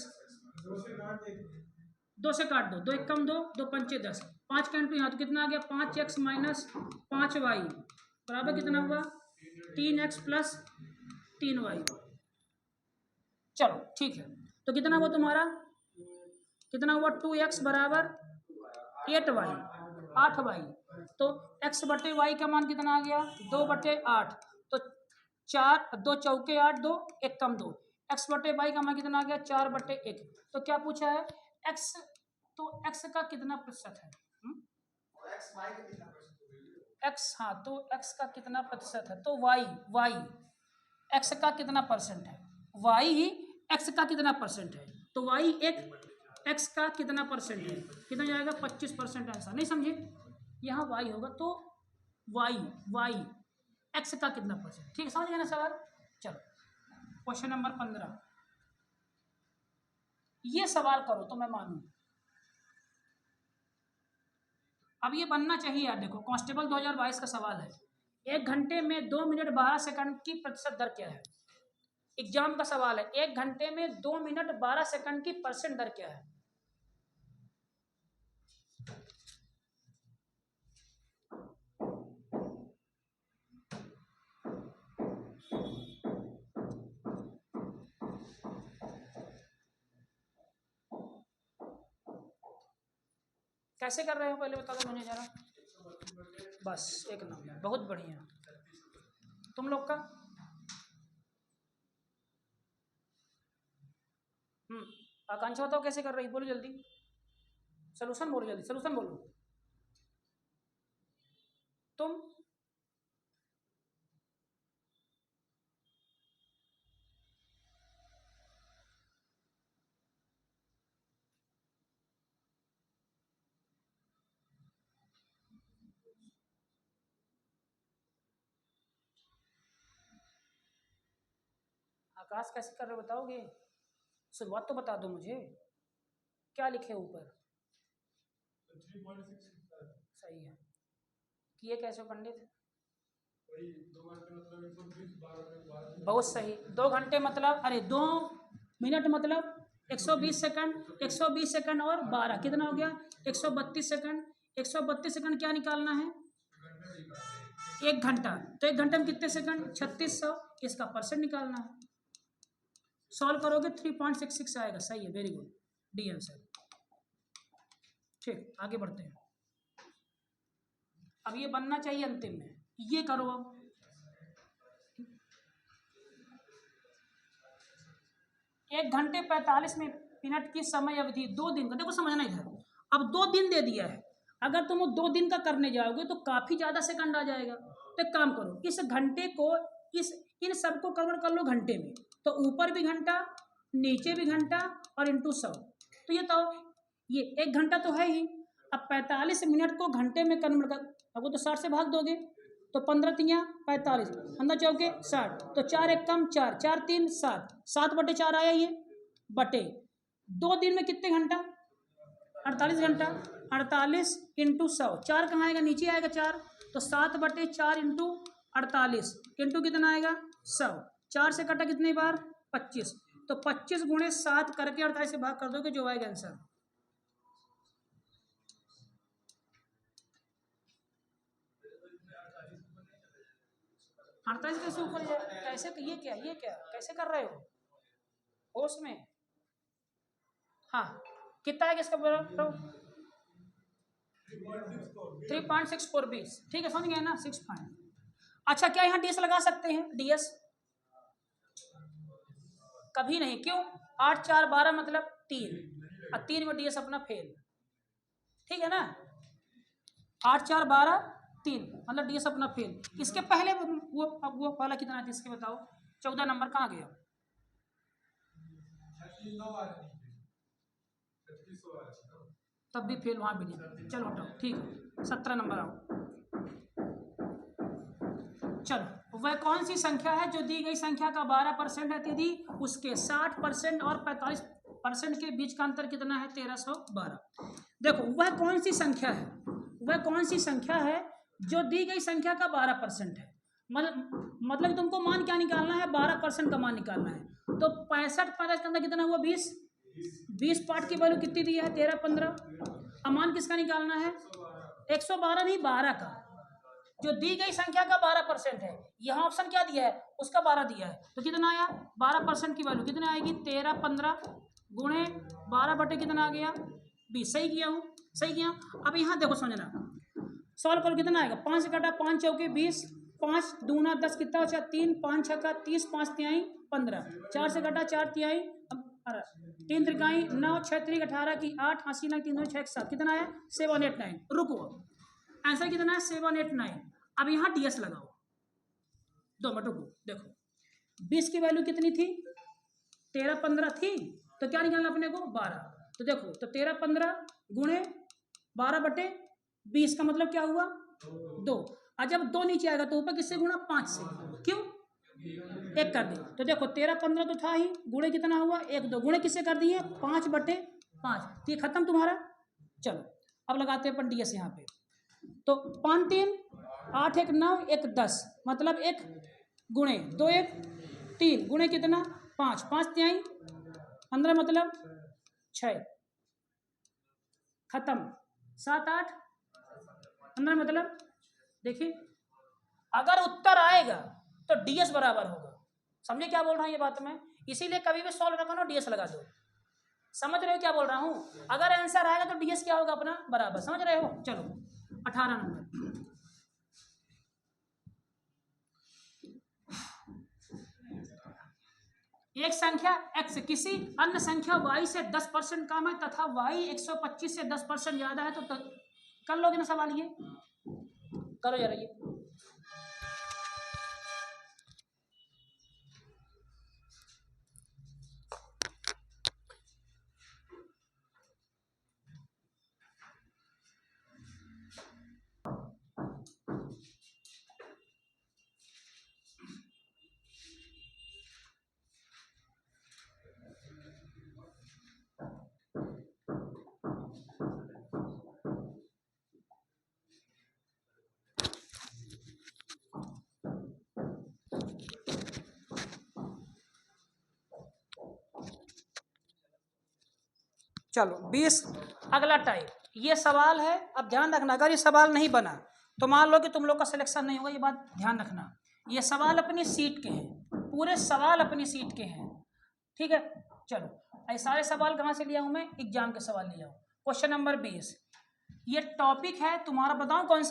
2 से काट दो, 2 एक कम 2, 2 पंचे 10, 5 का इंटू यहाँ तो कितना आ गया 5x माइनस 5y बराबर कितना हुआ 3x प्लस 3y। चलो ठीक है, तो कितना हुआ तुम्हारा, कितना हुआ 2x बराबर 8y 8y, तो x बटे y का मान कितना आ गया 2/8, तो 4 2 चौके 8, 2 एक कम 2, x बटे y का मान कितना आ गया 4/1। तो क्या पूछा है x, तो x का कितना प्रतिशत है, x, हाँ तो x का कितना प्रतिशत है, तो y x का कितना परसेंट है, y ही x का कितना परसेंट है, तो y एक x का कितना परसेंट है, कितना जाएगा 25%, ऐसा नहीं समझे, यहाँ y होगा तो y x का कितना परसेंट, ठीक है समझ गए ना सवाल। चलो क्वेश्चन नंबर 15, ये सवाल करो तो मैं मानूं। अब ये बनना चाहिए यार। देखो कांस्टेबल 2022 का सवाल है, 1 घंटे में 2 मिनट 12 सेकंड की प्रतिशत दर क्या है। एग्जाम का सवाल है, 1 घंटे में 2 मिनट 12 सेकंड की परसेंट दर क्या है। कैसे कर रहे हो पहले बता दो मुझे जरा। बस एक नंबर, बहुत बढ़िया। तुम लोग का आकांक्षा बताओ कैसे कर रही, बोलो जल्दी। सोल्यूशन बोलो जल्दी, सोल्यूशन बोलो तुम। आकाश कैसे कर रहे हो बताओगे, शुरुआत तो बता दो मुझे, क्या लिखे ऊपर। 3.6 सही है। किए कैसे पंडित, वही 2 घंटे मतलब 120 12 बहुत सही। 2 घंटे मतलब, अरे 2 मिनट मतलब 120 सेकंड, 120 सेकंड और 12 कितना हो गया 132 सेकंड। 132 सेकंड क्या निकालना है, 1 घंटा। तो 1 घंटे में कितने सेकंड 3600, इसका परसेंट निकालना है। सॉल्व करोगे 3.66 आएगा। सही है, वेरी गुड, डी आंसर। ठीक, आगे बढ़ते हैं। अब ये बनना चाहिए अंतिम में, ये करो अब। एक घंटे 45 मिनट की समय अवधि 2 दिन का, देखो समझना इधर। अब 2 दिन दे दिया है, अगर तुम 2 दिन का करने जाओगे तो काफी ज्यादा सेकंड आ जाएगा। तो एक काम करो, इस घंटे को इन सबको कवर कर लो घंटे में, तो ऊपर भी घंटा नीचे भी घंटा और इंटू 100। तो ये तो ये 1 घंटा तो है ही। अब 45 मिनट को घंटे में कन्वर्ट कर, अब वो तो 60 से भाग दोगे तो 15 तियाँ 45, 15 चौके 60, तो 4 एक कम 4, 4 3 7, 7/4 आया ये बटे 2 दिन में कितने घंटा 48 घंटा। 48 इंटू 100, 4 कहाँ आएगा नीचे आएगा 4, तो 7/4 इंटू 48 इंटू कितना आएगा 100। 4 से कटा कितनी बार 25, तो 25 गुणे 7 करके 48 से भाग कर दोगे जो आएगा आंसर। अड़तालीस कैसे ऊपर जाए, कैसे, ये क्या कैसे कर रहे हो होश में। हाँ कितना है इसका 3.64 20, ठीक है समझ गए ना 6 पॉइंट। अच्छा क्या यहाँ डीएस लगा सकते हैं, डीएस कभी नहीं, क्यों 8 4 12 मतलब 3, और 3 में डीएस अपना फेल, ठीक है ना। 8 4 12 3 मतलब डीएस अपना फेल। इसके पहले वो वाला कितना है इसके बताओ, 14 नंबर कहाँ गया। तब भी फेल, वहां भी नहीं, चलो हटाओ, ठीक है 17 नंबर आओ। चलो वह कौन सी संख्या है जो दी गई संख्या का 12% है दीदी, उसके 60% और 45% के बीच का अंतर कितना है 1312। देखो वह कौन सी संख्या है, वह कौन सी संख्या है जो दी गई संख्या का 12% है। मतलब तुमको मान क्या निकालना है, 12% का मान निकालना है। तो 65 के अंदर कितना हुआ 20 पार्ट की वैल्यू कितनी दी है 13 15। मान किसका निकालना है 112 नहीं 12 का, जो दी गई संख्या का 12% है। यहाँ ऑप्शन क्या दिया है उसका 12 दिया है, तो कितना आया 12% की वैल्यू कितना आएगी 13 15 गुणे 12 बटे कितना आ गया 20। सही किया हूँ, सही किया। अब यहाँ देखो समझना, सॉल्व करो कितना आएगा 5 से कटा 5 चौके 20, 5 दूना 10 कितना बचा 3, 5 छक्का 30, 5 तिहाई 15, 4 से कटा 4 तिहाई 3 त्रिकाई 9, 6 त्रिक 18 की 8, 80 9 3 6 7 कितना है 789। रुको आंसर कितना है 789। अब यहाँ डीएस लगाओ 2 मिनट रुको। देखो 20 की वैल्यू कितनी थी 13 15 थी, तो क्या निकालना अपने को 12। तो देखो तो 13 15 गुणे 12 बटे 20 का मतलब क्या हुआ 2। और जब 2 नीचे आएगा तो ऊपर किससे गुणा 5 से, क्यों 1 कर दिए। तो देखो 13 15 तो था ही, गुणे कितना हुआ 1 2, गुणे किससे कर दिए 5/5। तो ये खत्म तुम्हारा। चलो अब लगाते हैं अपन DS यहाँ पे। तो 5 3 8 1 9 1 10, मतलब 1 गुणे 2 1 3 गुणे कितना 5 5 3 15, मतलब 6 खत्म। 7 8 15, मतलब देखिए अगर उत्तर आएगा तो DS बराबर होगा। समझे क्या बोल रहा हूँ ये बात मैं? इसीलिए कभी भी सॉल्व ना करो DS लगा दो। समझ रहे हो क्या बोल रहा हूँ? अगर आंसर आएगा तो DS क्या होगा अपना बराबर। समझ रहे हो? चलो 18 नंबर। एक संख्या x किसी अन्य संख्या y से 10% कम है तथा y 125 से 10% ज्यादा है तो कर लोगे ना सवाल? ये करो जरा ये। चलो 20 अगला टाइप। ये सवाल है, अब ध्यान रखना अगर ये सवाल नहीं बना तो मान लो कि तुम लोग का सिलेक्शन नहीं होगा, ये बात ध्यान रखना। ये सवाल अपनी सीट के हैं, पूरे सवाल अपनी सीट के हैं, ठीक है। चलो ये सारे सवाल कहाँ से लिया हूँ मैं? एग्जाम के सवाल लिया हूँ। क्वेश्चन नंबर 20, ये टॉपिक है तुम्हारा, बताओ कौन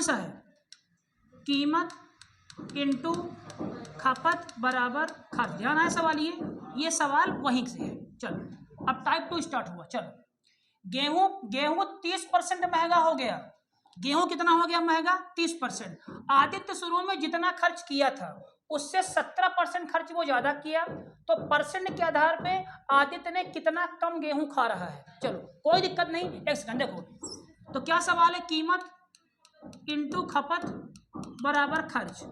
सा है? कीमत इंटू खपत बराबर खर्च। ध्यान आया सवाल? ये सवाल वहीं से है। चलो अब टाइप 2 स्टार्ट हुआ। चलो गेहूं 30% महंगा हो गया। गेहूं कितना हो गया महंगा? 30%। आदित्य शुरू में जितना खर्च किया था उससे 17% खर्च वो ज्यादा किया, तो परसेंट के आधार पे आदित्य ने कितना कम गेहूं खा रहा है। चलो कोई दिक्कत नहीं, एक सेकंड देखो। तो क्या सवाल है? कीमत इंटू खपत बराबर खर्च।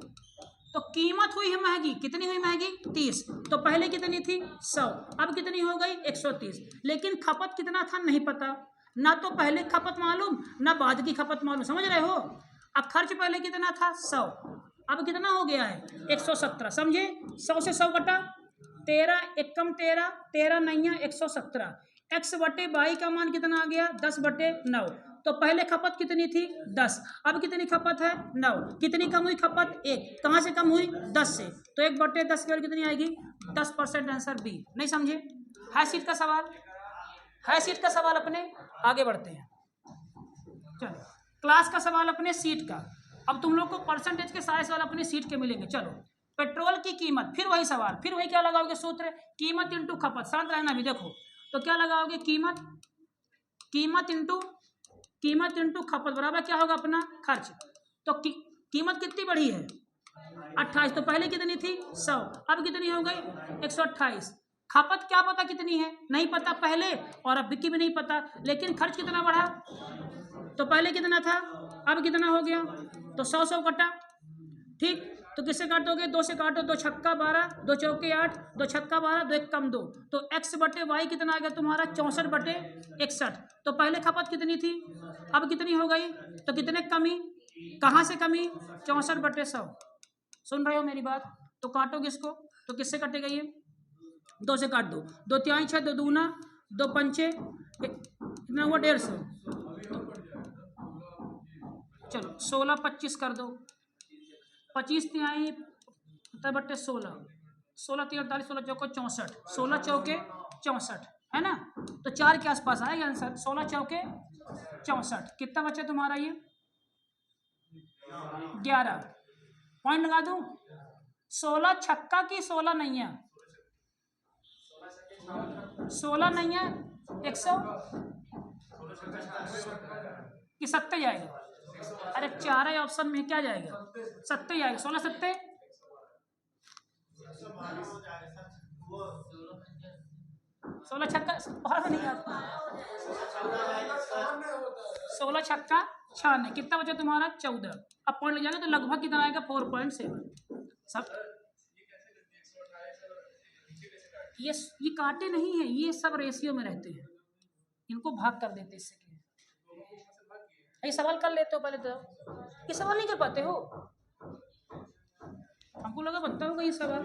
तो कीमत हुई है महंगी, कितनी हुई महंगी? 30। तो पहले कितनी थी? 100, अब कितनी हो गई? 130। लेकिन खपत कितना था नहीं पता, ना तो पहले खपत मालूम ना बाद की खपत मालूम। समझ रहे हो? अब खर्च पहले कितना था? 100, अब कितना हो गया है? 117। समझे? 100 से 100 कटा 13, 1 कम 13, 13 9 117। x/22 का मान कितना आ गया? 10/9। तो पहले खपत कितनी थी? 10, अब कितनी खपत है? 9। कितनी कम हुई खपत? 1। कहाँ से कम हुई? 10 से। तो 1/10 की वैल्यू कितनी आएगी? 10%। Answer B. नहीं समझे? है सीट का सवाल? है सीट का सवाल? अपने आगे बढ़ते हैं। चलो क्लास का सवाल अपने सीट का। अब तुम लोग को परसेंटेज के सारे सवाल अपनी सीट के मिलेंगे। चलो पेट्रोल की कीमत, फिर वही सवाल, फिर वही क्या लगाओगे सूत्र? कीमत इंटू खपत। शांत रहना भी। देखो तो क्या लगाओगे? कीमत इंटू खपत बराबर क्या होगा अपना? खर्च। तो कीमत कितनी बढ़ी है? 28। तो पहले कितनी थी? 100, अब कितनी हो गई? 128। खपत क्या पता कितनी है? नहीं पता पहले, और अब की भी नहीं पता। लेकिन खर्च कितना बढ़ा? तो पहले कितना था, अब कितना हो गया? तो 100 100 कटा, ठीक। तो किससे काटोगे? 2 से काटो, 2 छक्का 12, 2 चौके 8, 2 छक्का 12, 2 1 कम 2। तो x/y कितना आ गया तुम्हारा? 64/61। तो पहले खपत कितनी थी, अब कितनी हो गई? तो कितने कमी, कहाँ से कमी? 64/100। सुन रहे हो मेरी बात? तो काटोगे इसको तो किससे कटेगा? ये 2 से काट दो, 2 3 6, 2 दूना 2 पंचे, कितना हुआ? 150। चलो 16 25 कर दो, 25 तिहाई 16, 16 3 48, 16 चौके 64, 16 चौके 64 है ना? तो 4 के आसपास आएगा आंसर। 16 चौके 64। कितना बचा तुम्हारा? ये 11 पॉइंट लगा दूं। 16 छक्का की 16 नहीं है, 16 नहीं है 100 कि 70 जाएगा? अरे 4 ऑप्शन में क्या जाएगा? 70 जाएगा। 16 70, 16 छक्का बारह नहीं आता, 16 छक्का 96। कितना बचा तुम्हारा? 14। अब पॉइंट लग जाएगा तो लगभग कितना आएगा 4.7 सब। ये काटे नहीं है, ये सब रेशियो में रहते हैं, इनको भाग कर देते इससे। ये सवाल कर लेते हो पहले तो, ये सवाल नहीं कर पाते हो, हमको लगा बनता होगा ये सवाल।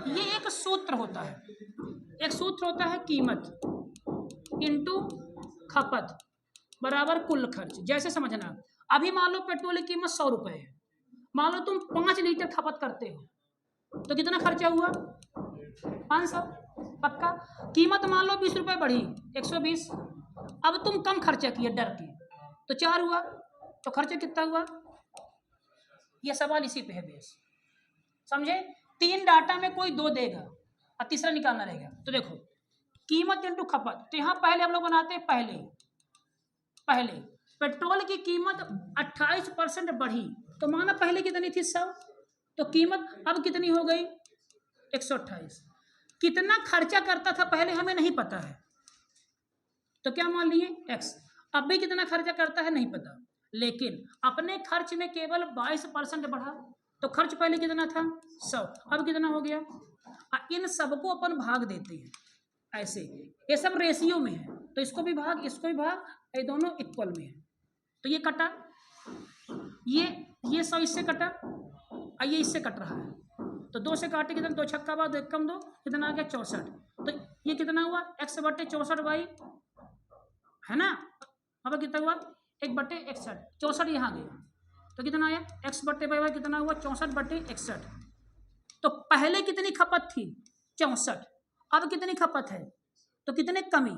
ये एक सूत्र होता है, एक सूत्र होता है कीमत इनटू खपत बराबर कुल खर्च। जैसे समझना, अभी मान लो पेट्रोल की कीमत 100 रुपये है, मान लो तुम 5 लीटर खपत करते हो तो कितना खर्चा हुआ 500 पक्का। कीमत मान लो 20 रुपये बढ़ी 120, अब तुम कम खर्चा किए डर के तो 4 हुआ, तो खर्चा कितना हुआ। यह सवाल इसी पे है बेस, समझे। 3 डाटा में कोई 2 देगा और तीसरा निकालना रहेगा। तो देखो कीमत इंटू खपत, तो यहाँ पहले हम लोग बनाते हैं पहले पेट्रोल की कीमत 28% बढ़ी, तो माना पहले कितनी थी 100, तो कीमत अब कितनी हो गई 128। कितना खर्चा करता था पहले हमें नहीं पता है, तो क्या मान लिए x। अब भी कितना खर्चा करता है नहीं पता, लेकिन अपने खर्च में केवल 22% बढ़ा, तो खर्च पहले कितना था 100, अब कितना हो गया। इन सबको अपन भाग देते हैं ऐसे, ये सब रेशियो में है, तो इसको भी भाग इसको भी भाग, ये दोनों इक्वल में है। तो ये कटा, ये 100 इससे कटा और ये इससे कट रहा है, तो 2 से काटे कितना, 2 छक्का बाद 1 कम 2 कितना आ गया 64। तो ये कितना हुआ x/64y है ना। अब कितना हुआ 1/61, 64 यहाँ गया, तो कितना आया x/y कितना हुआ 64/61। तो पहले कितनी खपत थी 64, अब कितनी खपत है, तो कितने कमी,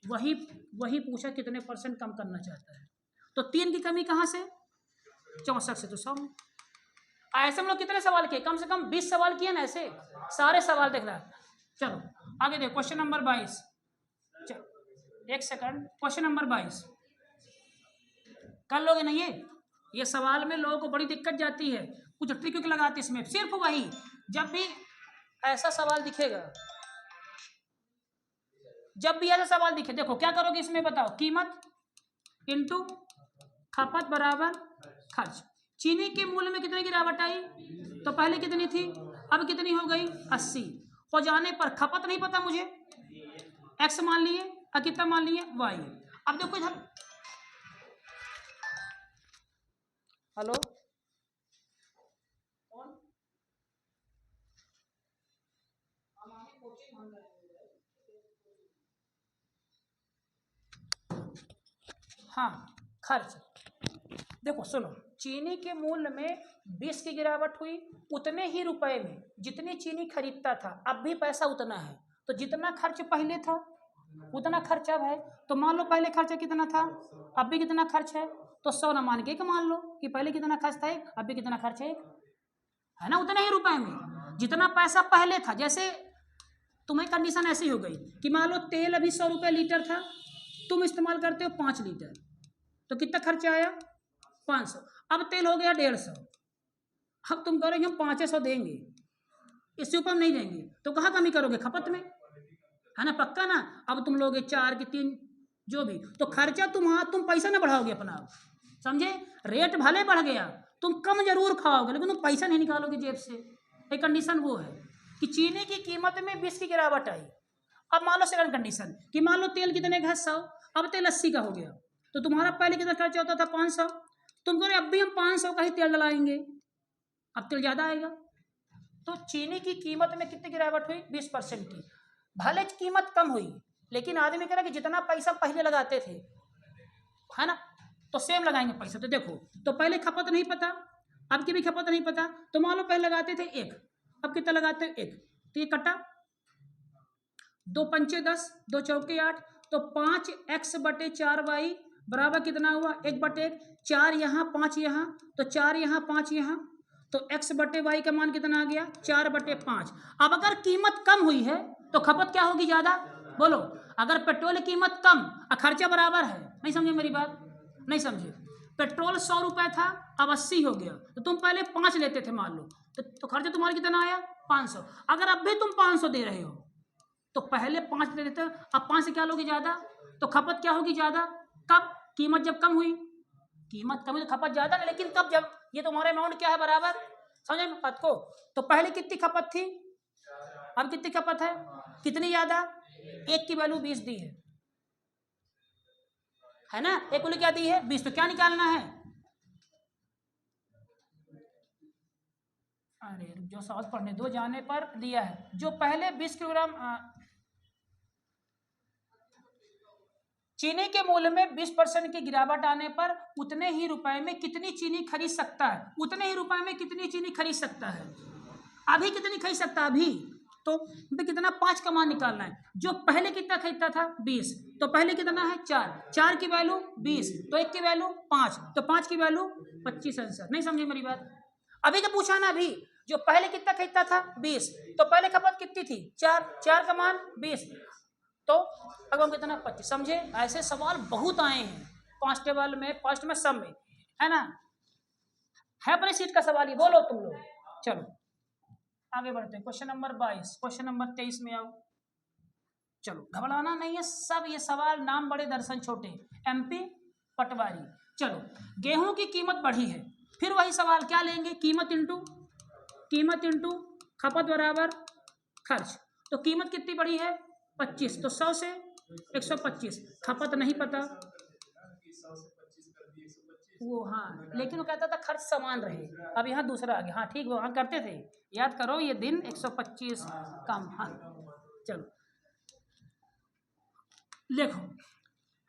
वही पूछा कितने % कम करना चाहता है। तो 3 की कमी कहाँ से 64 से, तो 100 में। ऐसे हम लोग कितने सवाल किए, कम से कम 20 सवाल किए ना, ऐसे सारे सवाल देख रहा है। चलो आगे देखो क्वेश्चन नंबर 22, एक सेकंड, क्वेश्चन नंबर 22 कर लोगे ना। ये सवाल में लोगों को बड़ी दिक्कत जाती है, कुछ ट्रिक लगाते इसमें। सिर्फ वही, जब भी ऐसा सवाल दिखेगा, जब भी ऐसा सवाल दिखे, देखो क्या करोगे इसमें बताओ, कीमत इंटू खपत बराबर खर्च। चीनी के मूल्य में कितनी गिरावट आई, तो पहले कितनी थी अब कितनी हो गई 80, हो जाने पर खपत नहीं पता मुझे, x मान लिए और कितना मान लिए y। अब देखो इधर, हेलो कौन, हाँ खर्च। देखो सुनो, चीनी के मूल्य में 20 की गिरावट हुई, उतने ही रुपए में जितनी चीनी खरीदता था अब भी पैसा उतना है, तो जितना खर्च पहले था उतना खर्च अब है। तो मान लो पहले खर्चा कितना था, अब भी कितना खर्च है, तो 100 न मान के मान लो कि पहले कितना खर्च था 1, अब भी कितना खर्च है ना, उतने ही रुपए में जितना पैसा पहले था। जैसे तुम्हें कंडीशन ऐसी हो गई कि मान लो तेल अभी 100 रुपये लीटर था, तुम इस्तेमाल करते हो 5 लीटर, तो कितना खर्चा आया 500, अब तेल हो गया 150। अब तुम करोगे हम 500 देंगे, इससे ऊपर नहीं देंगे, तो कहाँ कमी करोगे, खपत में, है ना, पक्का ना। अब तुम लोगे 4 की 3 जो भी, तो खर्चा तुम पैसा ना बढ़ाओगे अपना, समझे। रेट भले बढ़ गया, तुम कम जरूर खाओगे, लेकिन तुम पैसा नहीं निकालोगे जेब से। एक कंडीशन वो है कि चीनी की कीमत में 20 की गिरावट आई। अब मान लो सेकंड कंडीशन कि मान लो तेल कितने का है 100, अब तेल 80 का हो गया, तो तुम्हारा पहले कितना खर्चा होता था 500, तुम कहो अब भी हम 500 का ही तेल डलाएंगे, अब तेल ज़्यादा आएगा। तो चीनी की कीमत में कितनी गिरावट हुई 20% की। भले कीमत कम हुई, लेकिन आदमी कह रहा कि जितना पैसा पहले लगाते थे, है ना, तो सेम लगाएंगे पैसा। तो देखो, तो पहले खपत नहीं पता, अब की भी खपत नहीं पता, तो मान लो पहले लगाते थे 1, अब कितना लगाते हो 1, तो ये कटा 2 पंचे 10, 2 चौके 8, तो 5x/4y बराबर कितना हुआ 1/1, 4 यहाँ 5 यहाँ, तो 4 यहाँ 5 यहाँ, तो x/y का मान कितना आ गया 4/5। अब अगर कीमत कम हुई है तो खपत क्या होगी ज़्यादा, बोलो। अगर पेट्रोल की कीमत कम और खर्चा बराबर है, नहीं समझे मेरी बात, नहीं समझे। पेट्रोल 100 रुपये था, अब 80 हो गया, तो तुम पहले 5 लेते थे मान लो, तो खर्चा तुम्हारा कितना आया 500। अगर अब भी तुम 500 दे रहे हो, तो पहले 5 दे देते, अब 5 से क्या लोगे ज़्यादा, तो खपत क्या होगी ज़्यादा। कब, कीमत जब कम हुई, कीमत कमी तो खपत ज्यादा नहीं, लेकिन कब, जब ये तुम्हारे अमाउंट क्या है बराबर, समझे बात को। तो पहले कितनी खपत थी, अब कितनी खपत है, कितनी ज्यादा, एक की वैल्यू 20 दी है ना, एक वैल्यू क्या दी है 20, तो क्या निकालना है, अरे जो सवाल पढ़ने दो, जाने पर दिया है जो पहले 20 किलोग्राम चीनी के मूल्य में 20% की गिरावट आने पर उतने ही रुपए में कितनी चीनी खरीद सकता है, उतने ही रुपए में कितनी चीनी खरीद सकता है, अभी कितनी खरीद सकता है अभी, तो कितना 5 का मान निकालना है। जो पहले कितना खरीदता था 20, तो पहले कितना है 4, 4 की वैल्यू 20, तो 1 की वैल्यू 5, तो 5 की वैल्यू 25 आंसर। नहीं समझे मेरी बात, अभी का पूछा ना, अभी जो पहले कितना खरीदता था 20, तो पहले खपत कितनी थी 4, 4 का मान 20, तो अगर हम कितना 25, समझे। ऐसे सवाल बहुत आए हैं कांस्टेबल में, फर्स्ट में, सब में, है ना, है अपने सीट का सवाल ही, बोलो तुम लोग। चलो आगे बढ़ते हैं, क्वेश्चन नंबर 22, क्वेश्चन नंबर 23 में आओ। चलो घबराना नहीं है, सब ये सवाल नाम बड़े दर्शन छोटे, एमपी पटवारी। चलो गेहूं की कीमत बढ़ी है, फिर वही सवाल क्या लेंगे, कीमत इंटू खपत बराबर खर्च। तो कीमत कितनी बढ़ी है 25, तो 100 से 125, खपत नहीं पता वो, हाँ लेकिन वो कहता था खर्च समान रहे, अब यहाँ दूसरा आ गया, हाँ ठीक, वो हाँ करते थे, याद करो ये दिन 125 कम, हाँ चलो देखो,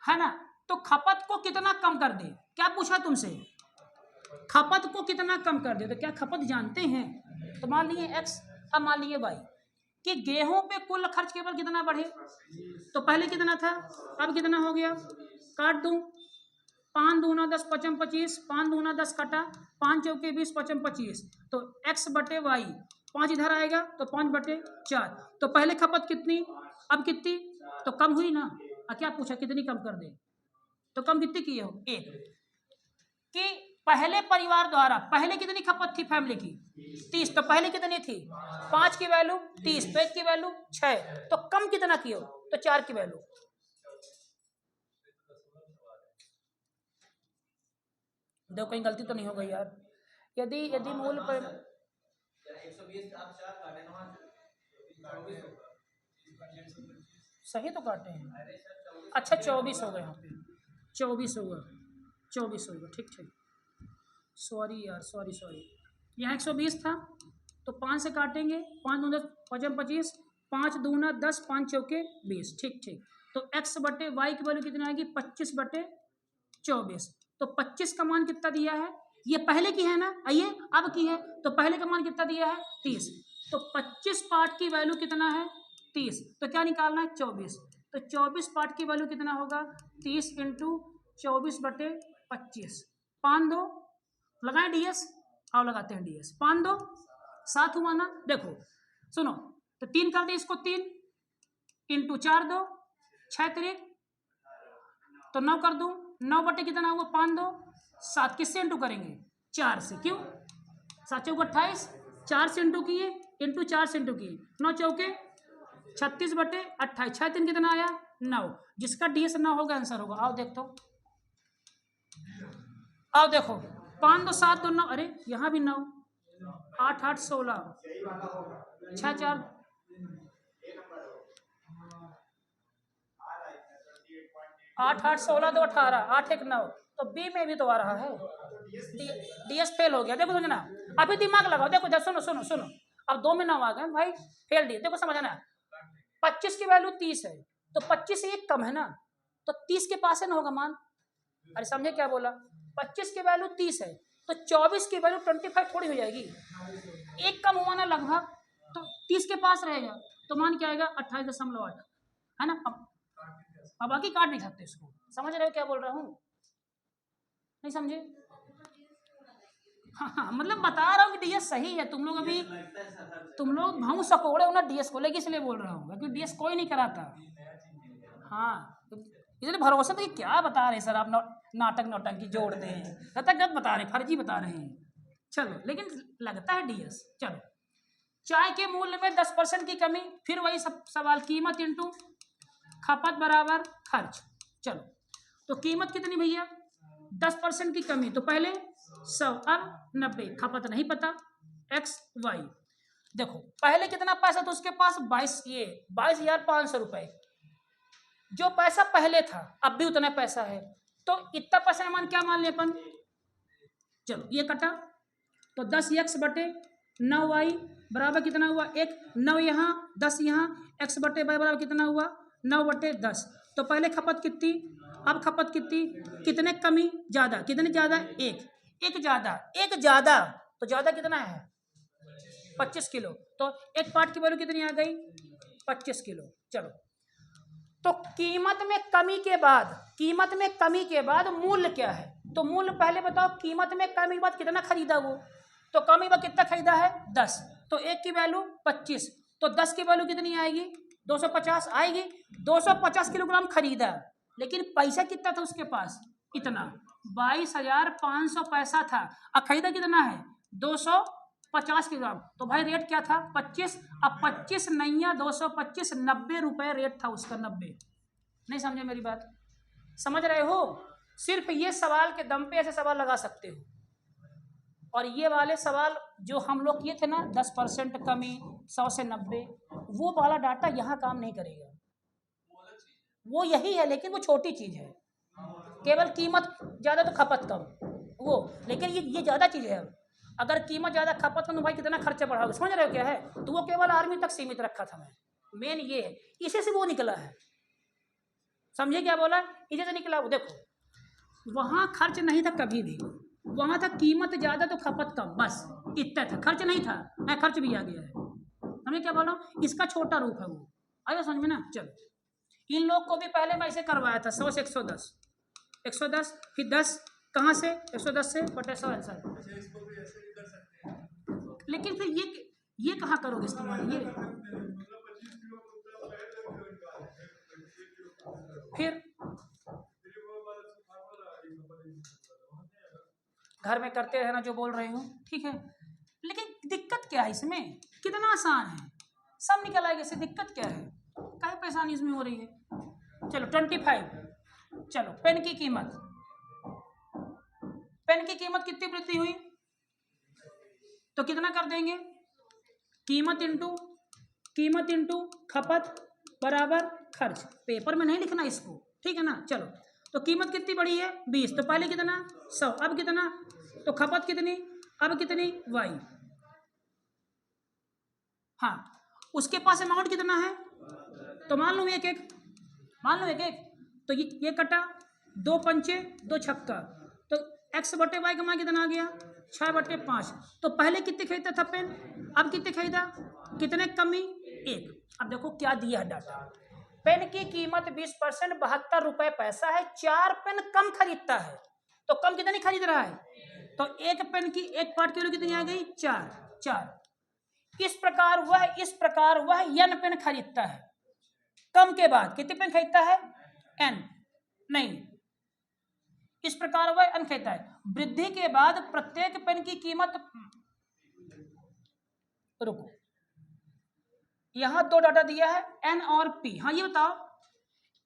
है ना। तो खपत को कितना कम कर दे, क्या पूछा तुमसे, खपत को कितना कम कर दे, तो क्या खपत जानते हैं, तो मान लिए x, अब मान लिए y, कि गेहूं पे कुल खर्च केवल कितना बढ़े, तो पहले कितना था, अब कितना हो गया, काट दूं, 5 दूना 10 पचम 25, 5 दूना 10 कटा, 5 चौके 20 पचम 25, तो x बटे y, 5 इधर आएगा तो 5 बटे 4, तो पहले खपत कितनी, अब कितनी, तो कम हुई ना, क्या पूछा कितनी कम कर दे, तो कम कितनी की हो 1, कि पहले परिवार द्वारा पहले कितनी खपत थी फैमिली की 30, तो पहले कितनी थी 5 की वैल्यू 30, तो 1 की वैल्यू 6, तो कम कितना की हो, तो 4 की वैल्यू। देखो कहीं गलती तो नहीं हो गई यार, यदि मूल पर 120 आप 4 काटे ना, सही तो काटे हैं, अच्छा 24 हो गए, यहाँ पे 24 होगा, 24 होगा, ठीक, सॉरी यार, सॉरी, यहाँ 120 था, तो 5 से काटेंगे, 5 दूना 25, 5 दूना 10, 5 चौके 20, ठीक, तो x बटे y की वैल्यू कितनी आएगी 25 बटे 24, तो 25 का मान कितना दिया है, ये पहले की है ना, आइए अब की है, तो पहले का मान कितना दिया है 30, तो 25 पार्ट की वैल्यू कितना है 30, तो क्या निकालना है 24, तो 24 पार्ट की वैल्यू कितना होगा 30 इंटू 24 बटे 25, 5 2 लगाए डीएस, आओ लगाते हैं डीएस, 5 2 7 हुआ ना, देखो सुनो, तो 3 कर दे इसको, 3 इंटू 4 2 6 3, तो 9 कर दूं, 9 बटे कितना हुआ 5 2 7, किससे इंटू करेंगे 4 से, क्यों 7 चौक 28, 4 से इंटू किए, इंटू 4 से इंटू किए, 9 चौके 36 बटे 28, 6 3 कितना आया 9, जिसका डीएस 9 होगा आंसर होगा। आओ देख तो, आओ देखो 5 2 7 2 9, अरे यहाँ भी 9, 8 8 16, 6 4 8 8 16 2 18, 8 1 9, तो बी में भी तो आ रहा है, डीएस फेल हो गया, देखो समझना, अभी दिमाग लगाओ, देखो सुनो, अब 2 में 9 आ गए भाई, फेल दिए, देखो समझना, 25 की वैल्यू 30 है, तो 25 से एक कम है ना, तो 30 के पास है ना होगा मान, अरे समझे क्या बोला, 25 की वैल्यू 30 है, तो 24 की वैल्यू 25 थोड़ी हो जाएगी, एक कम हुआ ना लगभग, तो 30 के पास रहेगा, तो मान क्या आएगा 28.8, है ना। अब बाकी काट नहीं सकते इसको, समझ रहे हो क्या बोल रहा हूँ, नहीं समझे, हाँ मतलब बता रहा हूँ कि डीएस सही है, तुम लोग भाऊ सकोड़े हो ना डीएस को लेके, इसलिए बोल रहा हूँ, क्योंकि डीएस कोई नहीं कराता, हाँ इसलिए भरोसा तो, क्या बता रहे सर आप, नाटक नौटंकी जोड़ते हैं, गलत बता रहे, फर्जी बता रहे हैं, चलो लेकिन लगता है डीएस। चलो चाय के मूल्य में 10% की कमी, फिर वही सब सवाल, कीमत इंटू खपत बराबर खर्च। चलो तो कीमत कितनी भैया 10% की कमी, तो पहले 100, अब 90, खपत नहीं पता, एक्स वाई। देखो पहले कितना पैसा था उसके पास, 22,500 रुपए, जो पैसा पहले था अब भी उतना पैसा है, तो इतना पैसा मान क्या मान लिया अपन, चलो ये कटा, तो 10x बटे 9y बराबर कितना हुआ 1, 9 यहाँ 10 यहाँ, x बटे y बराबर कितना हुआ 9 बटे 10। तो पहले खपत कितनी, अब खपत कितनी, कितने कमी ज्यादा, कितने ज्यादा, एक ज्यादा, एक ज्यादा, तो ज्यादा कितना है 25 किलो, तो एक पार्ट की वैल्यू कितनी आ गई 25 किलो। चलो तो कीमत में कमी के बाद मूल्य क्या है, तो मूल्य पहले बताओ, कीमत में कमी के बाद कितना खरीदा वो, तो कमी में कितना खरीदा है 10, तो एक की वैल्यू 25, तो 10 की वैल्यू कितनी आएगी 250 आएगी। 250 किलोग्राम खरीदा, लेकिन पैसा कितना था उसके पास, इतना 22,500 पैसा था, अब खरीदा कितना है 250 किलोग्राम, तो भाई रेट क्या था 25, अब 25 नैया 225, 90 रुपए रेट था उसका, 90। नहीं समझे मेरी बात, समझ रहे हो, सिर्फ ये सवाल के दम पे ऐसे सवाल लगा सकते हो, और ये वाले सवाल जो हम लोग किए थे ना 10% कमी 100 से 90, वो वाला डाटा यहाँ काम नहीं करेगा, वो यही है लेकिन वो छोटी चीज है, केवल कीमत ज्यादा तो खपत कम वो, लेकिन ये ज्यादा चीज है। अगर कीमत ज्यादा खपत कम तो भाई कितना खर्चा बढ़ाओगे, समझ रहे हो क्या है, तो वो केवल आर्मी तक सीमित रखा था मैं, मेन ये है, इसी से वो निकला है, समझे क्या बोला, इसी से निकला वो। देखो वहां खर्च नहीं था कभी भी, वहां था कीमत ज्यादा तो खपत कम, बस इतना था, खर्च नहीं था, मैं खर्च भी आ गया है, समझे क्या बोला, इसका छोटा रूप है वो, आया समझ में ना। चलो इन लोग को भी पहले मैं ऐसे करवाया था 100 से 110, 110 फिर 10 कहाँ से 110 से बटे 100 आंसर, लेकिन फिर ये कहाँ करोगे इस्तेमाल, ये फिर घर में करते रहना जो बोल रही हूँ, ठीक है, लेकिन दिक्कत क्या है इसमें, कितना आसान है, सब निकल आएगा, इससे दिक्कत क्या है, काहे परेशानी इसमें हो रही है। चलो 25, चलो पेन की कीमत कितनी वृद्धि हुई, तो कितना कर देंगे, कीमत इंटू खपत बराबर खर्च, पेपर में नहीं लिखना इसको, ठीक है ना। चलो तो कीमत कितनी बढ़ी है 20, तो पहले कितना 100, अब कितना, तो खपत कितनी, अब कितनी y, हाँ उसके पास अमाउंट कितना है, तो मान लो एक एक, तो ये कटा 2 पंचे 2 छक्का, तो x बटे y का मान कितना आ गया 6 बटे 5, तो पहले कितने खरीदा था पेन, अब कितने खरीदा, कितने कमी 1। अब देखो क्या दिया है डाटा, पेन की कीमत 20% 72 रुपए पैसा है, 4 पेन कम खरीदता है, तो कम कितनी खरीद रहा है, तो एक पेन की एक पार्ट किलो कितनी आ गई 4। इस प्रकार वह n पेन खरीदता है, कम के बाद कितने पेन खरीदता है n, नहीं इस प्रकार वह n खरीदता है, वृद्धि के बाद प्रत्येक पेन की कीमत, रुको यहां 2 डाटा दिया है n और p, हाँ ये बताओ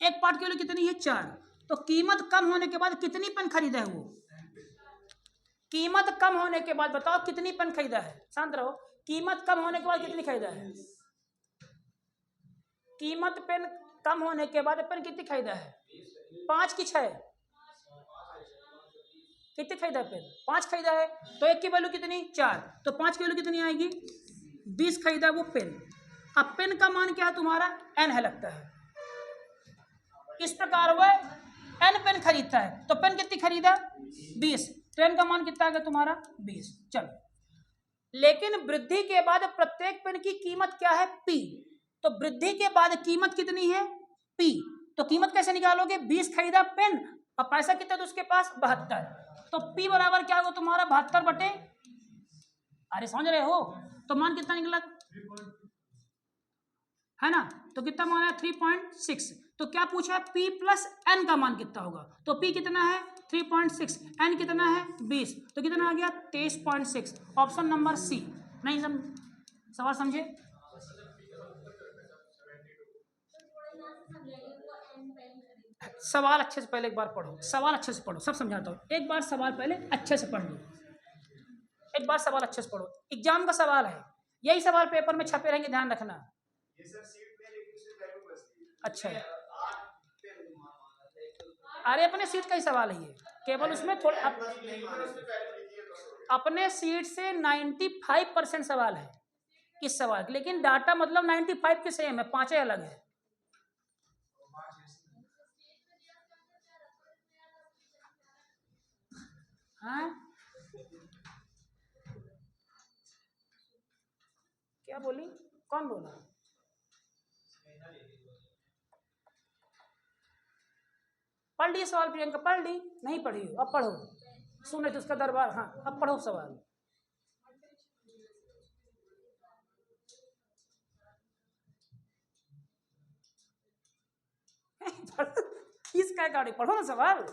एक पार्ट किलो कितनी है 4, तो कीमत कम होने के बाद कितनी पेन खरीदा है वो, कीमत कम होने के बाद बताओ कितनी पेन खरीदा है, शांत रहो, कीमत कम होने के बाद कितनी खरीदा है, कीमत पेन कम होने के बाद पेन कितनी खरीदा है 5 की 6, कितने खरीदा पेन 5 खरीदा है, तो एक की वैल्यू कितनी 4, तो 5 की वैल्यू कितनी आएगी 20 खरीदा वो पेन, अब पेन का मान क्या तुम्हारा n है लगता है, इस प्रकार वह n पेन खरीदता है, तो पेन कितनी खरीदा 20, पेन का मान कितना आ गया तुम्हारा 20। चलो लेकिन वृद्धि के बाद प्रत्येक पेन की कीमत क्या है p, तो वृद्धि के बाद कीमत कितनी है p, तो कीमत कैसे निकालोगे, 20 खरीदा पेन और पैसा कितना था उसके पास 72, तो p बराबर क्या होगा तुम्हारा 72 बटे, अरे समझ रहे हो, तो मान कितना निकला है ना, तो कितना मान है 3.6, तो क्या पूछा है p प्लस n का मान कितना होगा, तो p कितना है 3.6, n कितना है 20, तो कितना आ गया 23.6, ऑप्शन नंबर सी। नहीं सवाल समझे, सवाल अच्छे से पहले एक बार पढ़ो, सवाल अच्छे से पढ़ो, सब समझाता हूँ। एक बार सवाल पहले अच्छे से पढ़ लो, एक बार सवाल अच्छे से पढ़ो। एग्जाम का सवाल है, यही सवाल पेपर में छपे रहेंगे, ध्यान रखना। ये सर सीट में लेकिन उससे वैल्यू बचती है। अच्छा है, 8 पे अरे अपने सीट का ही सवाल है ये, केवल उसमें थोड़ा अपने सीट से 95% सवाल है इस सवाल, लेकिन डाटा मतलब 95 के सेम है, 5 अलग है। हाँ क्या बोली, कौन बोला? पढ़ ली सवाल प्रियंका, पढ़ ली? नहीं पढ़ी, अब पढ़ो, सुने तो उसका दरबार। हाँ अब पढ़ो सवाल। किसका गाड़ी, पढ़ो ना सवाल,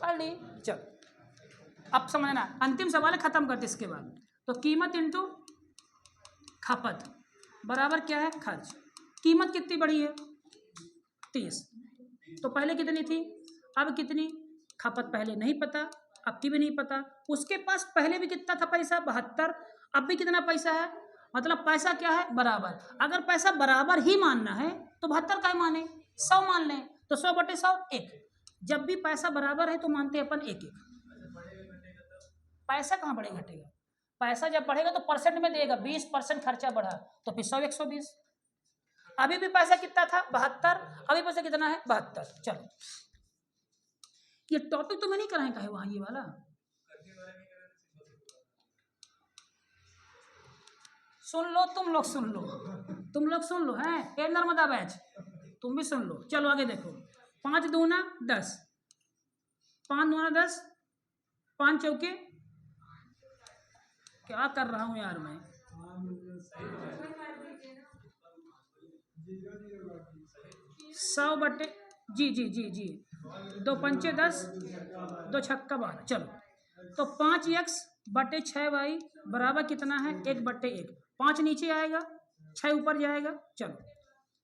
पढ़ ली। चल अब समझना, अंतिम सवाल है, खत्म करते इसके बाद। तो कीमत इंटू खपत बराबर क्या है, खर्च। कीमत कितनी बढ़ी है, 30, तो पहले कितनी थी, अब कितनी, खपत पहले नहीं पता, अब की भी नहीं पता। उसके पास पहले भी कितना था पैसा, 72, अब भी कितना पैसा है, मतलब पैसा क्या है, बराबर। अगर पैसा बराबर ही मानना है तो 72 का ही माने, 100 मान लें, तो 100/100 1। जब भी पैसा बराबर है तो मानते हैं अपन 1-1। पैसा कहाँ बढ़े घटेगा, पैसा जब बढ़ेगा तो परसेंट में देगा, 20% खर्चा बढ़ा तो फिर 100-120। अभी भी पैसा कितना था, 72, अभी पैसा कितना है, 72। चलो ये टॉपिक तो मैं नहीं कराएं, कहे वहां ये वाला, सुन लो तुम लोग, सुन लो तुम लोग, सुन लो हैं, ए नर्मदा बैच तुम भी सुन लो। चलो आगे देखो, 5 दूना 10, 5 दूना 10, 5 चौके, क्या कर रहा हूँ यार मैं, 100 जी जी जी जी, 2 पंचे 10, 2 छक्का 12। चलो तो 5x/6y बराबर कितना है, 1/1। 5 नीचे आएगा, 6 ऊपर जाएगा। चलो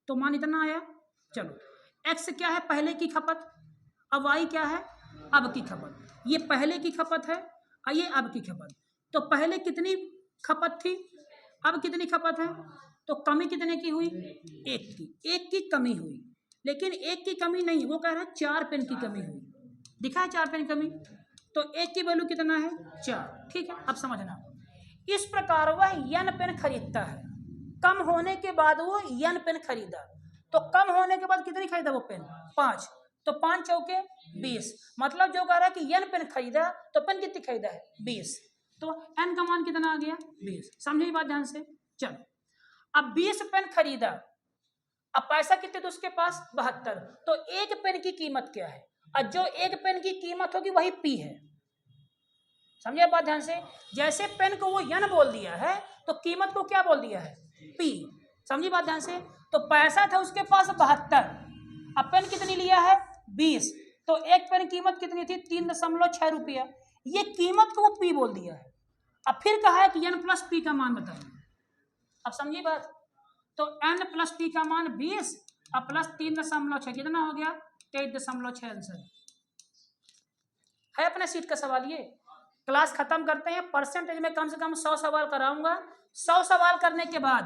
तो मान इतना आया। चलो x क्या है, पहले की खपत, अब y क्या है, अब की खपत। ये पहले की खपत है और ये अब की खपत। तो पहले कितनी खपत थी, अब कितनी खपत है, तो कमी कितने की हुई, 1 की, 1 की कमी हुई। लेकिन 1 की कमी नहीं, वो कह रहा है 4 पेन की कमी हुई, दिखा है 4 पेन कमी, तो 1 की वैल्यू कितना है, 4। ठीक है, अब समझना, इस प्रकार वह n पेन खरीदता है, कम होने के बाद वो n पेन खरीदा, तो कम होने के बाद कितनी खरीदा वो पेन, 5, तो 5 चौके 20, मतलब जो कह रहा है कि n पेन खरीदा तो पेन कितनी खरीदा है, 20, तो n का मान कितना आ गया, 20। समझे बात ध्यान से। चलो अब 20 पेन खरीदा, अब पैसा कितने थे उसके पास, 72, तो 1 पेन की कीमत क्या है, और जो 1 पेन की कीमत होगी वही P है। समझे बात ध्यान से, जैसे पेन को वो n बोल दिया है तो कीमत को क्या बोल दिया है, P। समझी बात ध्यान से, तो पैसा था उसके पास 72, अब पेन कितनी लिया है, 20, तो 1 पेन कीमत कितनी थी, 3.6 रुपया, ये कीमत को वो P बोल दिया है। अब फिर कहा है कि n + P का मान बताइए। अब समझिए बात, तो n + P का मान 20 और प्लस 3.6 कितना हो गया, 23.6 आंसर है अपने सीट का सवाल। ये क्लास खत्म करते हैं, परसेंटेज में कम से कम 100 सवाल कराऊंगा। 100 सवाल करने के बाद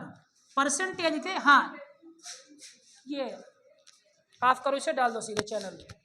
परसेंटेज के, हाँ ये ऑफ करो, इसे डाल दो सीधे चैनल में।